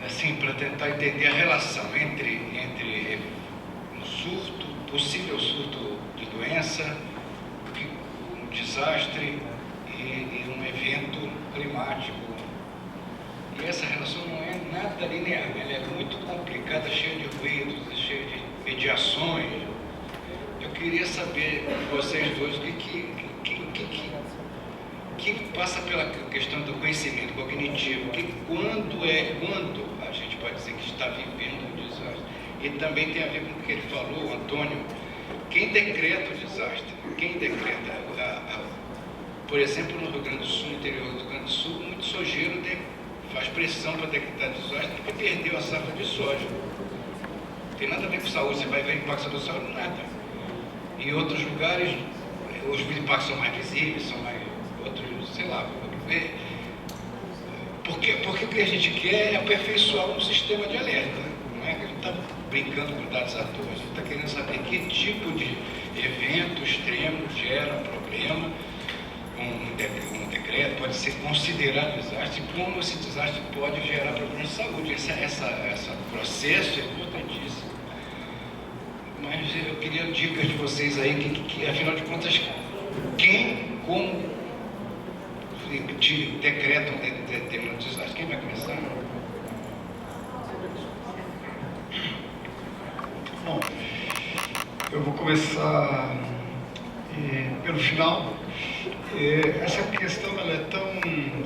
assim, para tentar entender a relação entre um surto, possível surto de doença, um desastre e um evento climático. E essa relação não é nada linear, ela é muito complicada, cheia de ruídos, cheia de mediações. Eu queria saber de vocês dois o que passa pela questão do conhecimento cognitivo, quando a gente pode dizer que está vivendo um desastre. E também tem a ver com o que ele falou, Antônio, quem decreta o desastre? Quem decreta? Por exemplo, no Rio Grande do Sul, no interior do Rio Grande do Sul, muito sojeiro faz pressão para decretar desastre porque perdeu a safra de soja. Não tem nada a ver com saúde, você vai ver impacto da saúde, nada. Em outros lugares, os impactos são mais visíveis, são mais outros, sei lá. Porque o que a gente quer é aperfeiçoar um sistema de alerta. Não é que a gente está brincando com dados à toa, a gente está querendo saber que tipo de evento extremo gera problema. Um decreto pode ser considerado desastre, como esse desastre pode gerar problemas de saúde. Esse processo é importantíssimo. Mas eu queria dicas de vocês aí, que afinal de contas, como decretam determinado desastre? Quem vai começar? Bom, eu vou começar pelo final. Essa questão ela é tão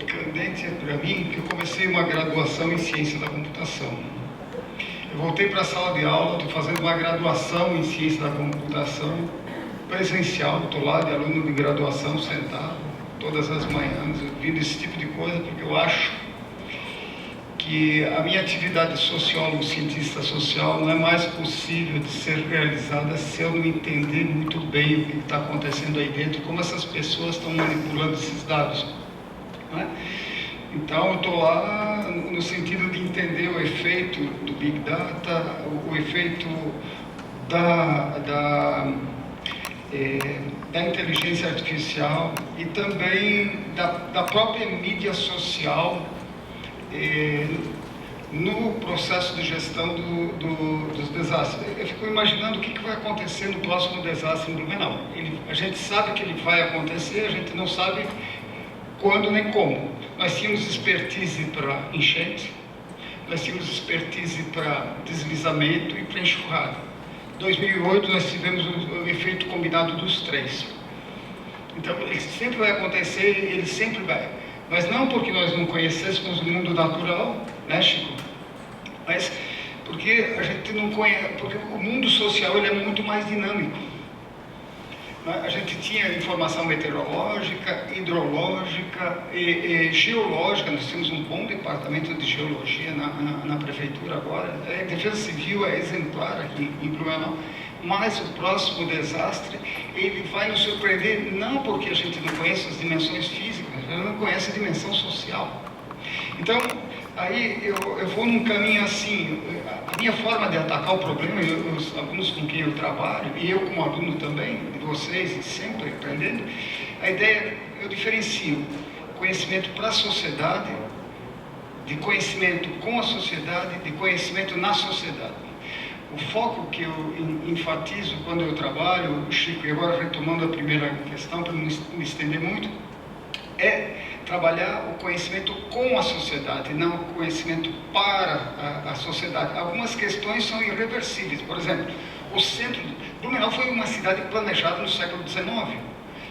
candente para mim que eu comecei uma graduação em ciência da computação. Eu voltei para a sala de aula, estou fazendo uma graduação em ciência da computação presencial, estou lá de aluno de graduação sentado todas as manhãs, ouvindo esse tipo de coisa, porque eu acho que a minha atividade de sociólogo, cientista social, não é mais possível de ser realizada se eu não entender muito bem o que está acontecendo aí dentro, como essas pessoas estão manipulando esses dados. Não é? Então, eu estou lá no sentido de entender o efeito do Big Data, o efeito da inteligência artificial e também da própria mídia social no processo de gestão dos desastres. Eu fico imaginando o que vai acontecer no próximo desastre em Blumenau. A gente sabe que ele vai acontecer, a gente não sabe quando nem como. Nós tínhamos expertise para enchente, nós tínhamos expertise para deslizamento e para enxurrada. Em 2008 nós tivemos o efeito combinado dos três. Então ele sempre vai acontecer, ele sempre vai. Mas não porque nós não conhecêssemos o mundo natural, né, Chico? Mas porque a gente não conhece, porque o mundo social ele é muito mais dinâmico. A gente tinha informação meteorológica, hidrológica e geológica. Nós temos um bom departamento de geologia na prefeitura agora. A Defesa Civil é exemplar aqui em Blumenau. Mas o próximo desastre, ele vai nos surpreender não porque a gente não conhece as dimensões físicas, a gente não conhece a dimensão social. Então, aí eu vou num caminho assim, a minha forma de atacar o problema, os alunos com quem eu trabalho, e eu como aluno também, de vocês, sempre aprendendo, A ideia, eu diferencio conhecimento para a sociedade, de conhecimento com a sociedade, de conhecimento na sociedade. O foco que eu enfatizo quando eu trabalho, Chico, e agora retomando a primeira questão, para não me estender muito, é trabalhar o conhecimento com a sociedade, não o conhecimento para a sociedade. Algumas questões são irreversíveis. Por exemplo, o centro de Blumenau foi uma cidade planejada no século XIX.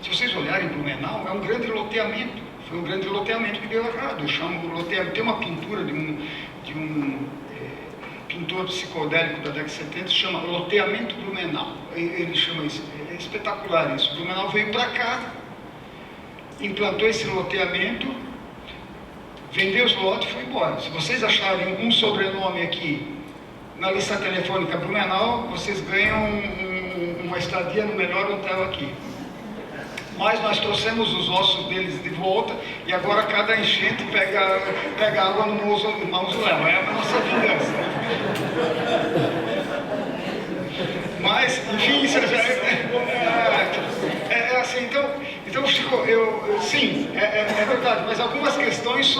Se vocês olharem Blumenau, é um grande loteamento. Foi um grande loteamento que deu errado. Eu chamo loteamento. Tem uma pintura de um pintor psicodélico da década de 70, se chama Loteamento Blumenau. Ele chama isso. É espetacular isso. Blumenau veio para cá, implantou esse loteamento, vendeu os lotes e foi embora. Se vocês acharem um sobrenome aqui na lista telefônica Blumenau, vocês ganham uma estadia no melhor hotel aqui. Mas nós trouxemos os ossos deles de volta e agora cada enchente pega água no mausoléu. É a nossa vingança. Mas, enfim, isso é assim, então Chico, sim, é verdade, mas algumas questões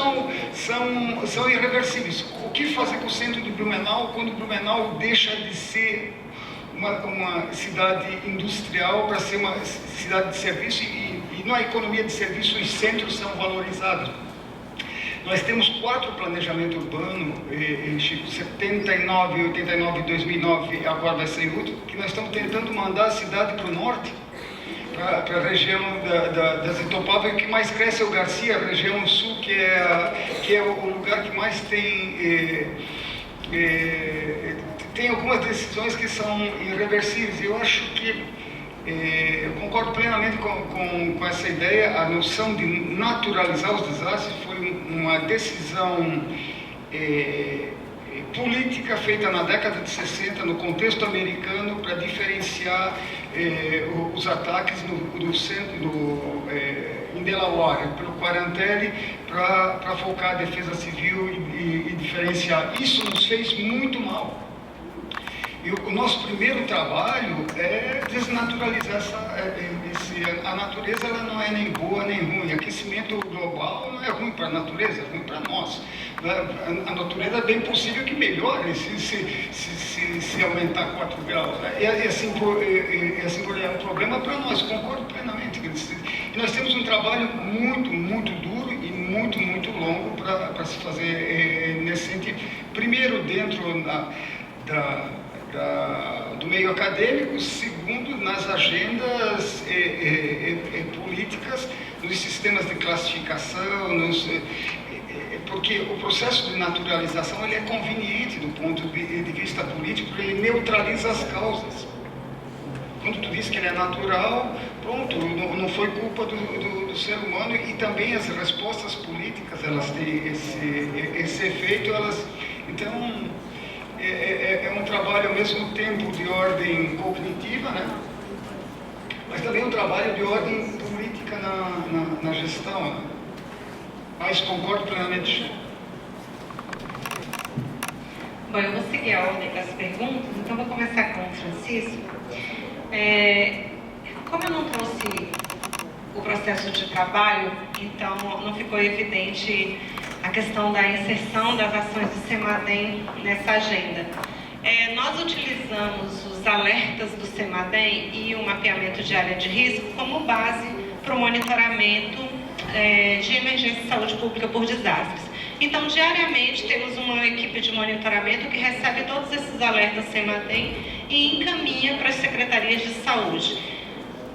são irreversíveis. O que fazer com o centro de Blumenau quando Blumenau deixa de ser uma cidade industrial para ser uma cidade de serviço e na economia de serviço os centros são valorizados? Nós temos 4 planejamentos urbanos, Chico, 79, 89, 2009, agora vai sair outro, que nós estamos tentando mandar a cidade para o norte, para a região das Itopava, que mais cresce é o Garcia, a região sul, que é o lugar que mais tem algumas decisões que são irreversíveis. Eu acho que eu concordo plenamente com essa ideia. A noção de naturalizar os desastres foi uma decisão política feita na década de 60 no contexto americano para diferenciar os ataques no centro em Delaware pelo Quarantelli para focar a defesa civil e diferenciar. Isso nos fez muito mal. E o nosso primeiro trabalho é desnaturalizar a natureza. Ela não é nem boa nem ruim. Aquecimento global não é ruim para a natureza, é ruim para nós. A natureza é bem possível que melhore se aumentar 4 graus. E assim por diante. É um problema para nós, concordo plenamente. E nós temos um trabalho muito, muito duro e muito, muito longo para se fazer nesse sentido. Primeiro, dentro do meio acadêmico, segundo, nas agendas políticas, nos sistemas de classificação, porque o processo de naturalização ele é conveniente do ponto de vista político, porque ele neutraliza as causas. Quando tu diz que ele é natural, pronto, não foi culpa do ser humano, e também as respostas políticas, elas têm esse efeito, então, é um trabalho ao mesmo tempo de ordem cognitiva, né? Mas também um trabalho de ordem política na gestão, né? Mas concordo plenamente. Bom, eu vou seguir a ordem das perguntas, então vou começar com o Francisco. Como eu não trouxe o processo de trabalho, então não ficou evidente a questão da inserção das ações do CEMADEM nessa agenda. Nós utilizamos os alertas do CEMADEM e o mapeamento de área de risco como base para o monitoramento de emergência de saúde pública por desastres. Então, diariamente, temos uma equipe de monitoramento que recebe todos esses alertas CEMADEM e encaminha para as secretarias de saúde,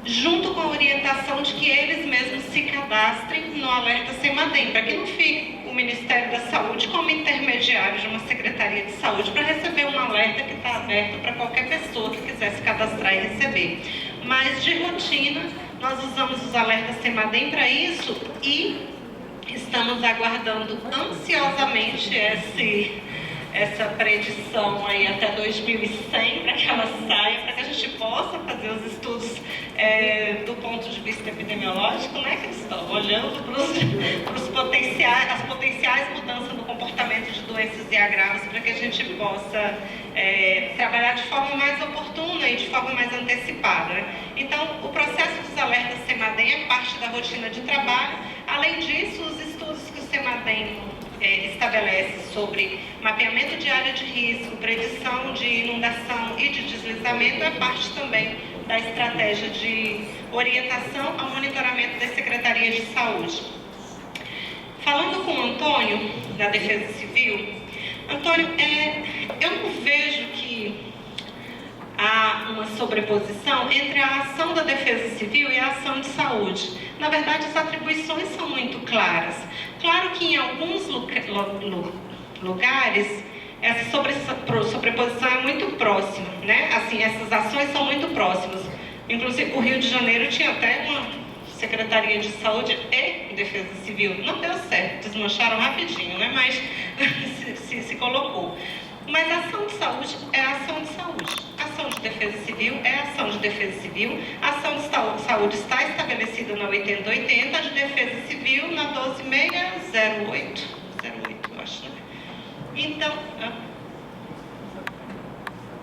junto com a orientação de que eles mesmos se cadastrem no alerta CEMADEM, para que não fique o Ministério da Saúde como intermediário de uma Secretaria de Saúde para receber um alerta que está aberto para qualquer pessoa que quiser se cadastrar e receber. Mas, de rotina, nós usamos os alertas CEMADEM para isso e estamos aguardando ansiosamente essa predição aí até 2100 para que ela saia, para que a gente possa fazer os estudos do ponto de vista epidemiológico, né, Cristão? Olhando para as potenciais mudanças no comportamento de doenças doenças e agravos para que a gente possa trabalhar de forma mais oportuna e de forma mais antecipada, né? Então, o processo dos alertas CEMADEM é parte da rotina de trabalho. Além disso, os estudos que o CEMADEM estabelece sobre mapeamento de área de risco, predição de inundação e de deslizamento é parte também da estratégia de orientação ao monitoramento das secretarias de saúde. Falando com o Antônio, da Defesa Civil, Antônio, eu não vejo que há uma sobreposição entre a ação da Defesa Civil e a ação de saúde. Na verdade, as atribuições são muito claras. Claro que em alguns lugares essa sobreposição é muito próxima, né? Assim, essas ações são muito próximas. Inclusive, o Rio de Janeiro tinha até uma Secretaria de Saúde e Defesa Civil. Não deu certo, desmancharam rapidinho, né? Mas se colocou. Mas a ação de saúde é a ação de saúde. A ação de defesa civil é a ação de defesa civil. A ação de saúde está estabelecida na 8080, a de defesa civil na 12608. 08, eu acho, né? Então,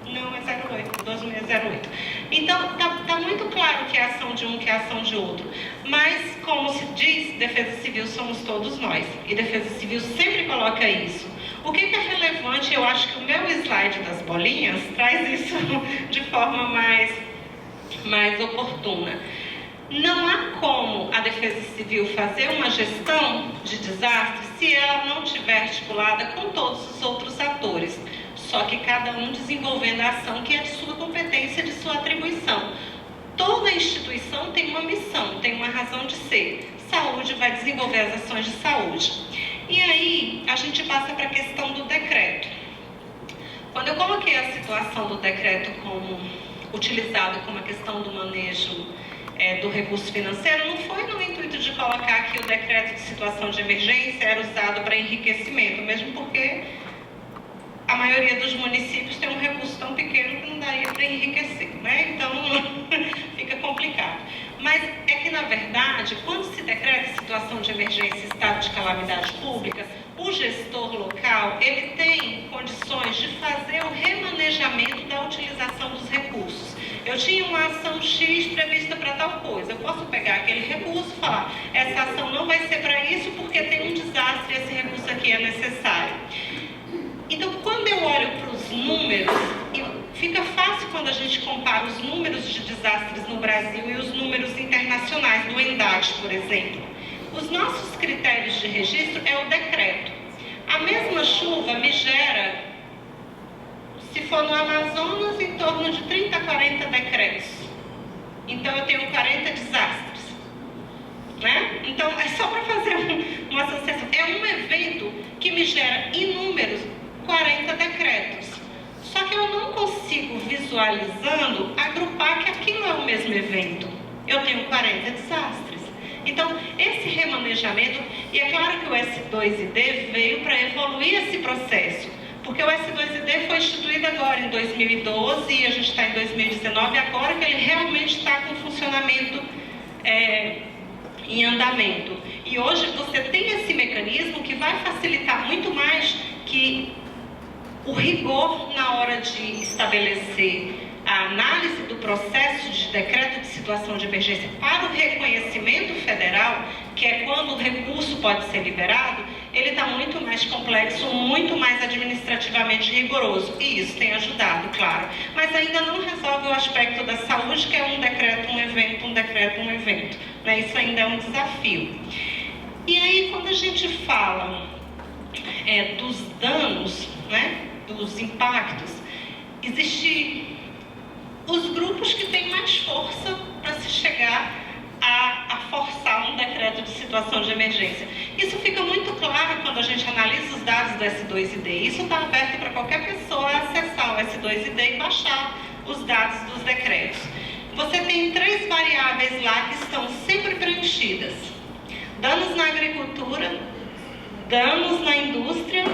não, é 08, 12608. Então, tá muito claro que é a ação de um, que é a ação de outro. Mas, como se diz, defesa civil somos todos nós. E defesa civil sempre coloca isso. O que é relevante, eu acho que o meu slide das bolinhas traz isso de forma mais oportuna. Não há como a Defesa Civil fazer uma gestão de desastre se ela não estiver articulada com todos os outros atores, só que cada um desenvolvendo a ação que é de sua competência, de sua atribuição. Toda instituição tem uma missão, tem uma razão de ser. Saúde vai desenvolver as ações de saúde. E aí, a gente passa para a questão do decreto. Quando eu coloquei a situação do decreto como utilizado como a questão do manejo do recurso financeiro, não foi no intuito de colocar que o decreto de situação de emergência era usado para enriquecimento, mesmo porque a maioria dos municípios tem um recurso tão pequeno que não daria para enriquecer, né? Então, fica complicado. Mas é que, na verdade, quando se decreta situação de emergência, estado de calamidade pública, o gestor local, ele tem condições de fazer o remanejamento da utilização dos recursos. Eu tinha uma ação X prevista para tal coisa. Eu posso pegar aquele recurso e falar, essa ação não vai ser para isso porque tem um desastre e esse recurso aqui é necessário. Então, quando eu olho para os números, fica fácil quando a gente compara os números de desastres no Brasil e os números internacionais, do ENDAT, por exemplo. Os nossos critérios de registro é o decreto. A mesma chuva me gera, se for no Amazonas, em torno de 30 a 40 decretos. Então, eu tenho 40 desastres, né? Então, é só para fazer uma associação. É um evento que me gera inúmeros 40 decretos. Só que eu não consigo, visualizando, agrupar que aquilo é o mesmo evento. Eu tenho 40 desastres. Então, esse remanejamento, e é claro que o S2ID veio para evoluir esse processo, porque o S2ID foi instituído agora em 2012 e a gente está em 2019, agora que ele realmente está com funcionamento em andamento. E hoje você tem esse mecanismo que vai facilitar muito mais que o rigor na hora de estabelecer a análise do processo de decreto de situação de emergência para o reconhecimento federal, que é quando o recurso pode ser liberado, ele está muito mais complexo, muito mais administrativamente rigoroso. E isso tem ajudado, claro. Mas ainda não resolve o aspecto da saúde, que é um decreto, um evento, um decreto, um evento, né? Isso ainda é um desafio. E aí, quando a gente fala dos danos, né, dos impactos, existem os grupos que têm mais força para se chegar a forçar um decreto de situação de emergência. Isso fica muito claro quando a gente analisa os dados do S2ID. Isso está aberto para qualquer pessoa acessar o S2ID e baixar os dados dos decretos. Você tem 3 variáveis lá que estão sempre preenchidas: danos na agricultura, danos na indústria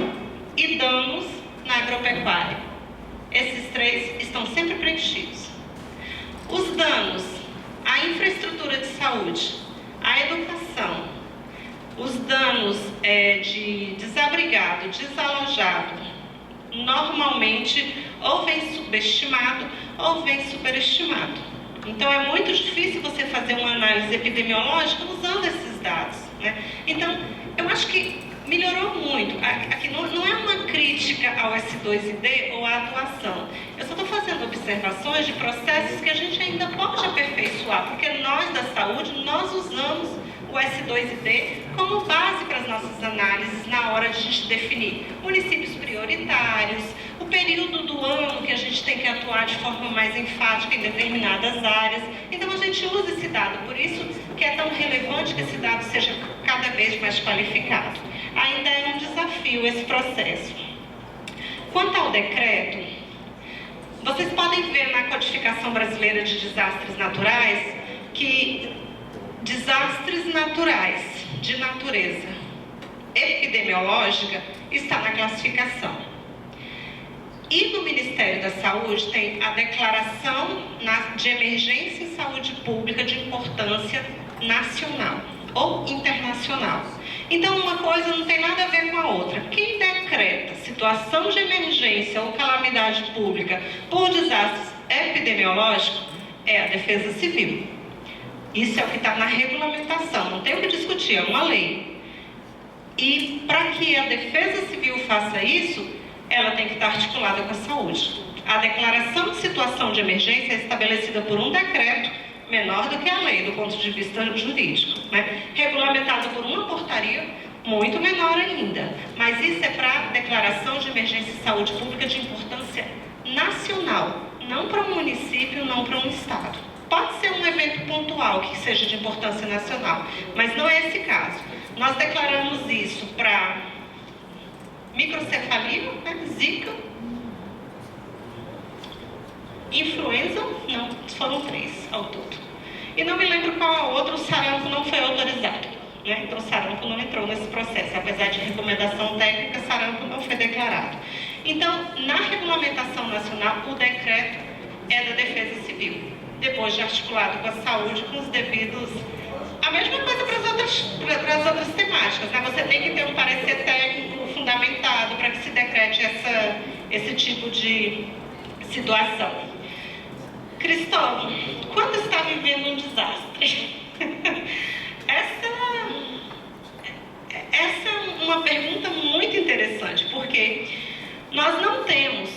e danos na agropecuária. Esses 3 estão sempre preenchidos. Os danos à infraestrutura de saúde, à educação, os danos de desabrigado, desalojado, normalmente ou vem subestimado ou vem superestimado. Então é muito difícil você fazer uma análise epidemiológica usando esses dados, né? Então, eu acho que melhorou muito. Aqui não é uma crítica ao S2ID ou à atuação. Eu só estou fazendo observações de processos que a gente ainda pode aperfeiçoar, porque nós da saúde, nós usamos o S2ID como base para as nossas análises na hora de a gente definir municípios prioritários, o período do ano que a gente tem que atuar de forma mais enfática em determinadas áreas. Então a gente usa esse dado, por isso que é tão relevante que esse dado seja cada vez mais qualificado. Ainda é um desafio esse processo. Quanto ao decreto, vocês podem ver na Codificação Brasileira de Desastres Naturais que desastres naturais de natureza epidemiológica está na classificação. E no Ministério da Saúde tem a declaração de emergência em saúde pública de importância nacional ou internacional. Então, uma coisa não tem nada a ver com a outra. Quem decreta situação de emergência ou calamidade pública por desastres epidemiológicos é a Defesa Civil. Isso é o que está na regulamentação, não tem o que discutir, é uma lei. E para que a Defesa Civil faça isso, ela tem que estar articulada com a saúde. A declaração de situação de emergência é estabelecida por um decreto menor do que a lei, do ponto de vista jurídico, né? Regulamentado por uma portaria muito menor ainda. Mas isso é para a declaração de emergência em saúde pública de importância nacional, não para um município, não para um estado. Pode ser um evento pontual que seja de importância nacional, mas não é esse caso. Nós declaramos isso para microcefalia, né? Zika, influenza, não, foram 3 ao todo. E não me lembro qual a outra, o sarampo não foi autorizado, né? Então o sarampo não entrou nesse processo, apesar de recomendação técnica, sarampo não foi declarado. Então, na regulamentação nacional, o decreto é da Defesa Civil, depois de articulado com a saúde, com os devidos... A mesma coisa para as outras temáticas, né? Você tem que ter um parecer técnico fundamentado para que se decrete esse tipo de situação. Cristóvão, quando está vivendo um desastre? Essa é uma pergunta muito interessante, porque nós não temos,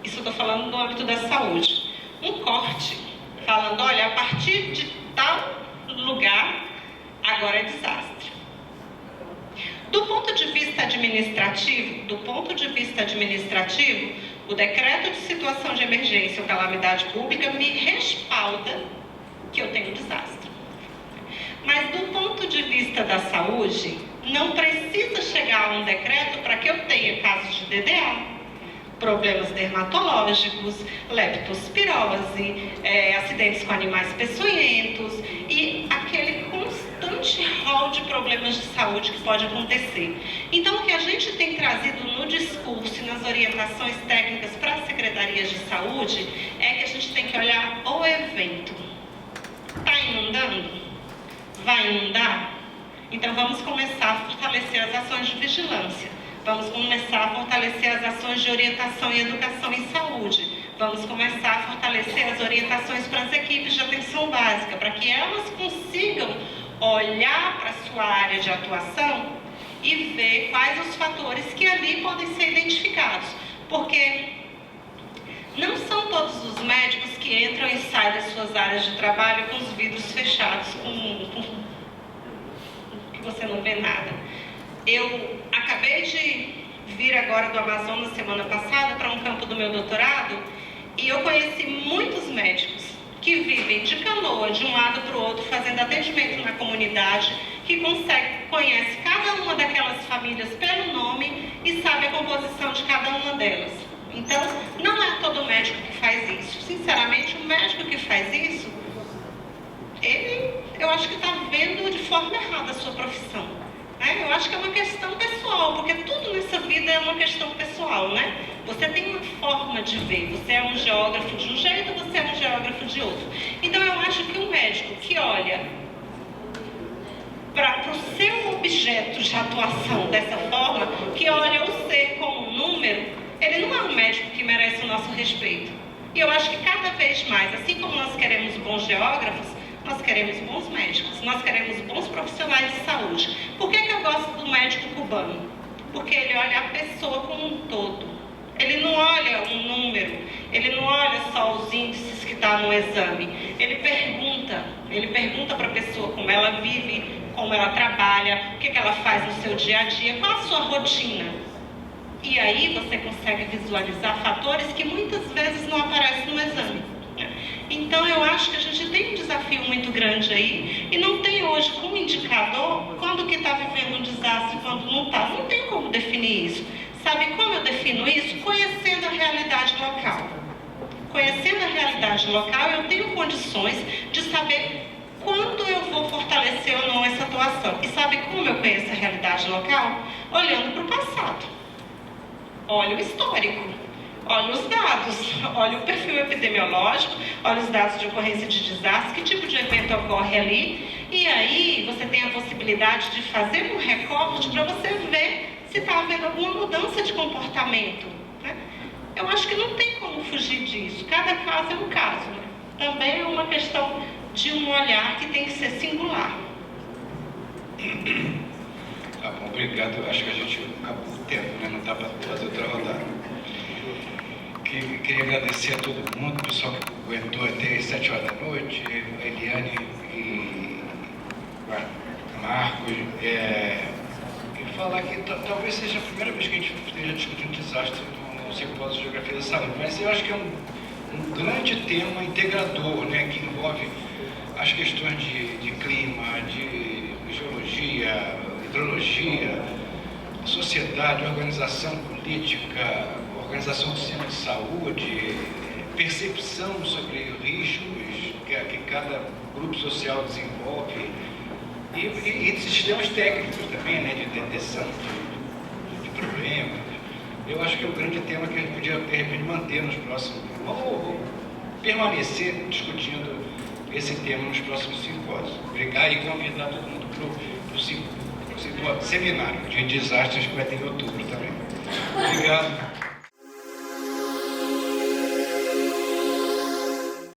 isso eu estou falando no âmbito da saúde, um corte falando, olha, a partir de tal lugar, agora é desastre. Do ponto de vista administrativo, o decreto de situação de emergência ou calamidade pública me respalda que eu tenho desastre. Mas do ponto de vista da saúde, não precisa chegar a um decreto para que eu tenha casos de DDA, problemas dermatológicos, leptospirose, acidentes com animais peçonhentos e aquele constante rol de problemas de saúde que pode acontecer. Então, o que a gente tem trazido no discurso e nas orientações técnicas para as secretarias de saúde é que a gente tem que olhar o evento. Está inundando? Vai inundar? Então, vamos começar a fortalecer as ações de vigilância. Vamos começar a fortalecer as ações de orientação e educação em saúde. Vamos começar a fortalecer as orientações para as equipes de atenção básica, para que elas consigam olhar para a sua área de atuação e ver quais os fatores que ali podem ser identificados. Porque não são todos os médicos que entram e saem das suas áreas de trabalho com os vidros fechados, que você não vê nada. Eu acabei de vir agora do Amazonas semana passada para um campo do meu doutorado e eu conheci muitos médicos que vivem de canoa de um lado para o outro fazendo atendimento na comunidade, que conhece cada uma daquelas famílias pelo nome e sabe a composição de cada uma delas. Então, não é todo médico que faz isso. Sinceramente, o médico que faz isso, eu acho que está vendo de forma errada a sua profissão. Eu acho que é uma questão pessoal, porque tudo nessa vida é uma questão pessoal, né? Você tem uma forma de ver, você é um geógrafo de um jeito, você é um geógrafo de outro. Então eu acho que um médico que olha para o seu objeto de atuação dessa forma, que olha o ser como um número, ele não é um médico que merece o nosso respeito. E eu acho que cada vez mais, assim como nós queremos bons geógrafos, nós queremos bons médicos, nós queremos bons profissionais de saúde. Por que eu gosto do médico cubano? Porque ele olha a pessoa como um todo. Ele não olha um número, ele não olha só os índices que estão no exame. Ele pergunta para a pessoa como ela vive, como ela trabalha, o que ela faz no seu dia a dia, qual a sua rotina. E aí você consegue visualizar fatores que muitas vezes não aparecem no exame. Então eu acho que a gente tem um desafio muito grande aí, e não tem hoje como indicador quando que está vivendo um desastre e quando não está. Não tem como definir isso. Sabe como eu defino isso? Conhecendo a realidade local. Conhecendo a realidade local, eu tenho condições de saber quando eu vou fortalecer ou não essa atuação. E sabe como eu conheço a realidade local? Olhando para o passado. Olha o histórico. Olha os dados, olha o perfil epidemiológico, olha os dados de ocorrência de desastre, que tipo de evento ocorre ali. E aí você tem a possibilidade de fazer um recorte para você ver se está havendo alguma mudança de comportamento. Né? Eu acho que não tem como fugir disso. Cada caso é um caso. Né? Também é uma questão de um olhar que tem que ser singular. Tá bom, obrigado. Eu acho que a gente acabou o tempo, né? Não dá para fazer outra rodada. Queria agradecer a todo mundo, o pessoal que aguentou até as 7 horas da noite, a Eliane e Marcos, e falar que talvez seja a primeira vez que a gente esteja discutindo desastre no Simpósio de Geografia da Saúde, mas eu acho que é um grande tema integrador, né, que envolve as questões de clima, de geologia, hidrologia, sociedade, organização política, organização do sistema de saúde, percepção sobre riscos que cada grupo social desenvolve e sistemas técnicos também, né, de detecção de problemas. Eu acho que é um grande tema que a gente podia, de repente, manter nos próximos, ou permanecer discutindo esse tema nos próximos simpósios. Obrigado e convidar todo mundo para o seminário de desastres que vai ter em outubro também. Obrigado.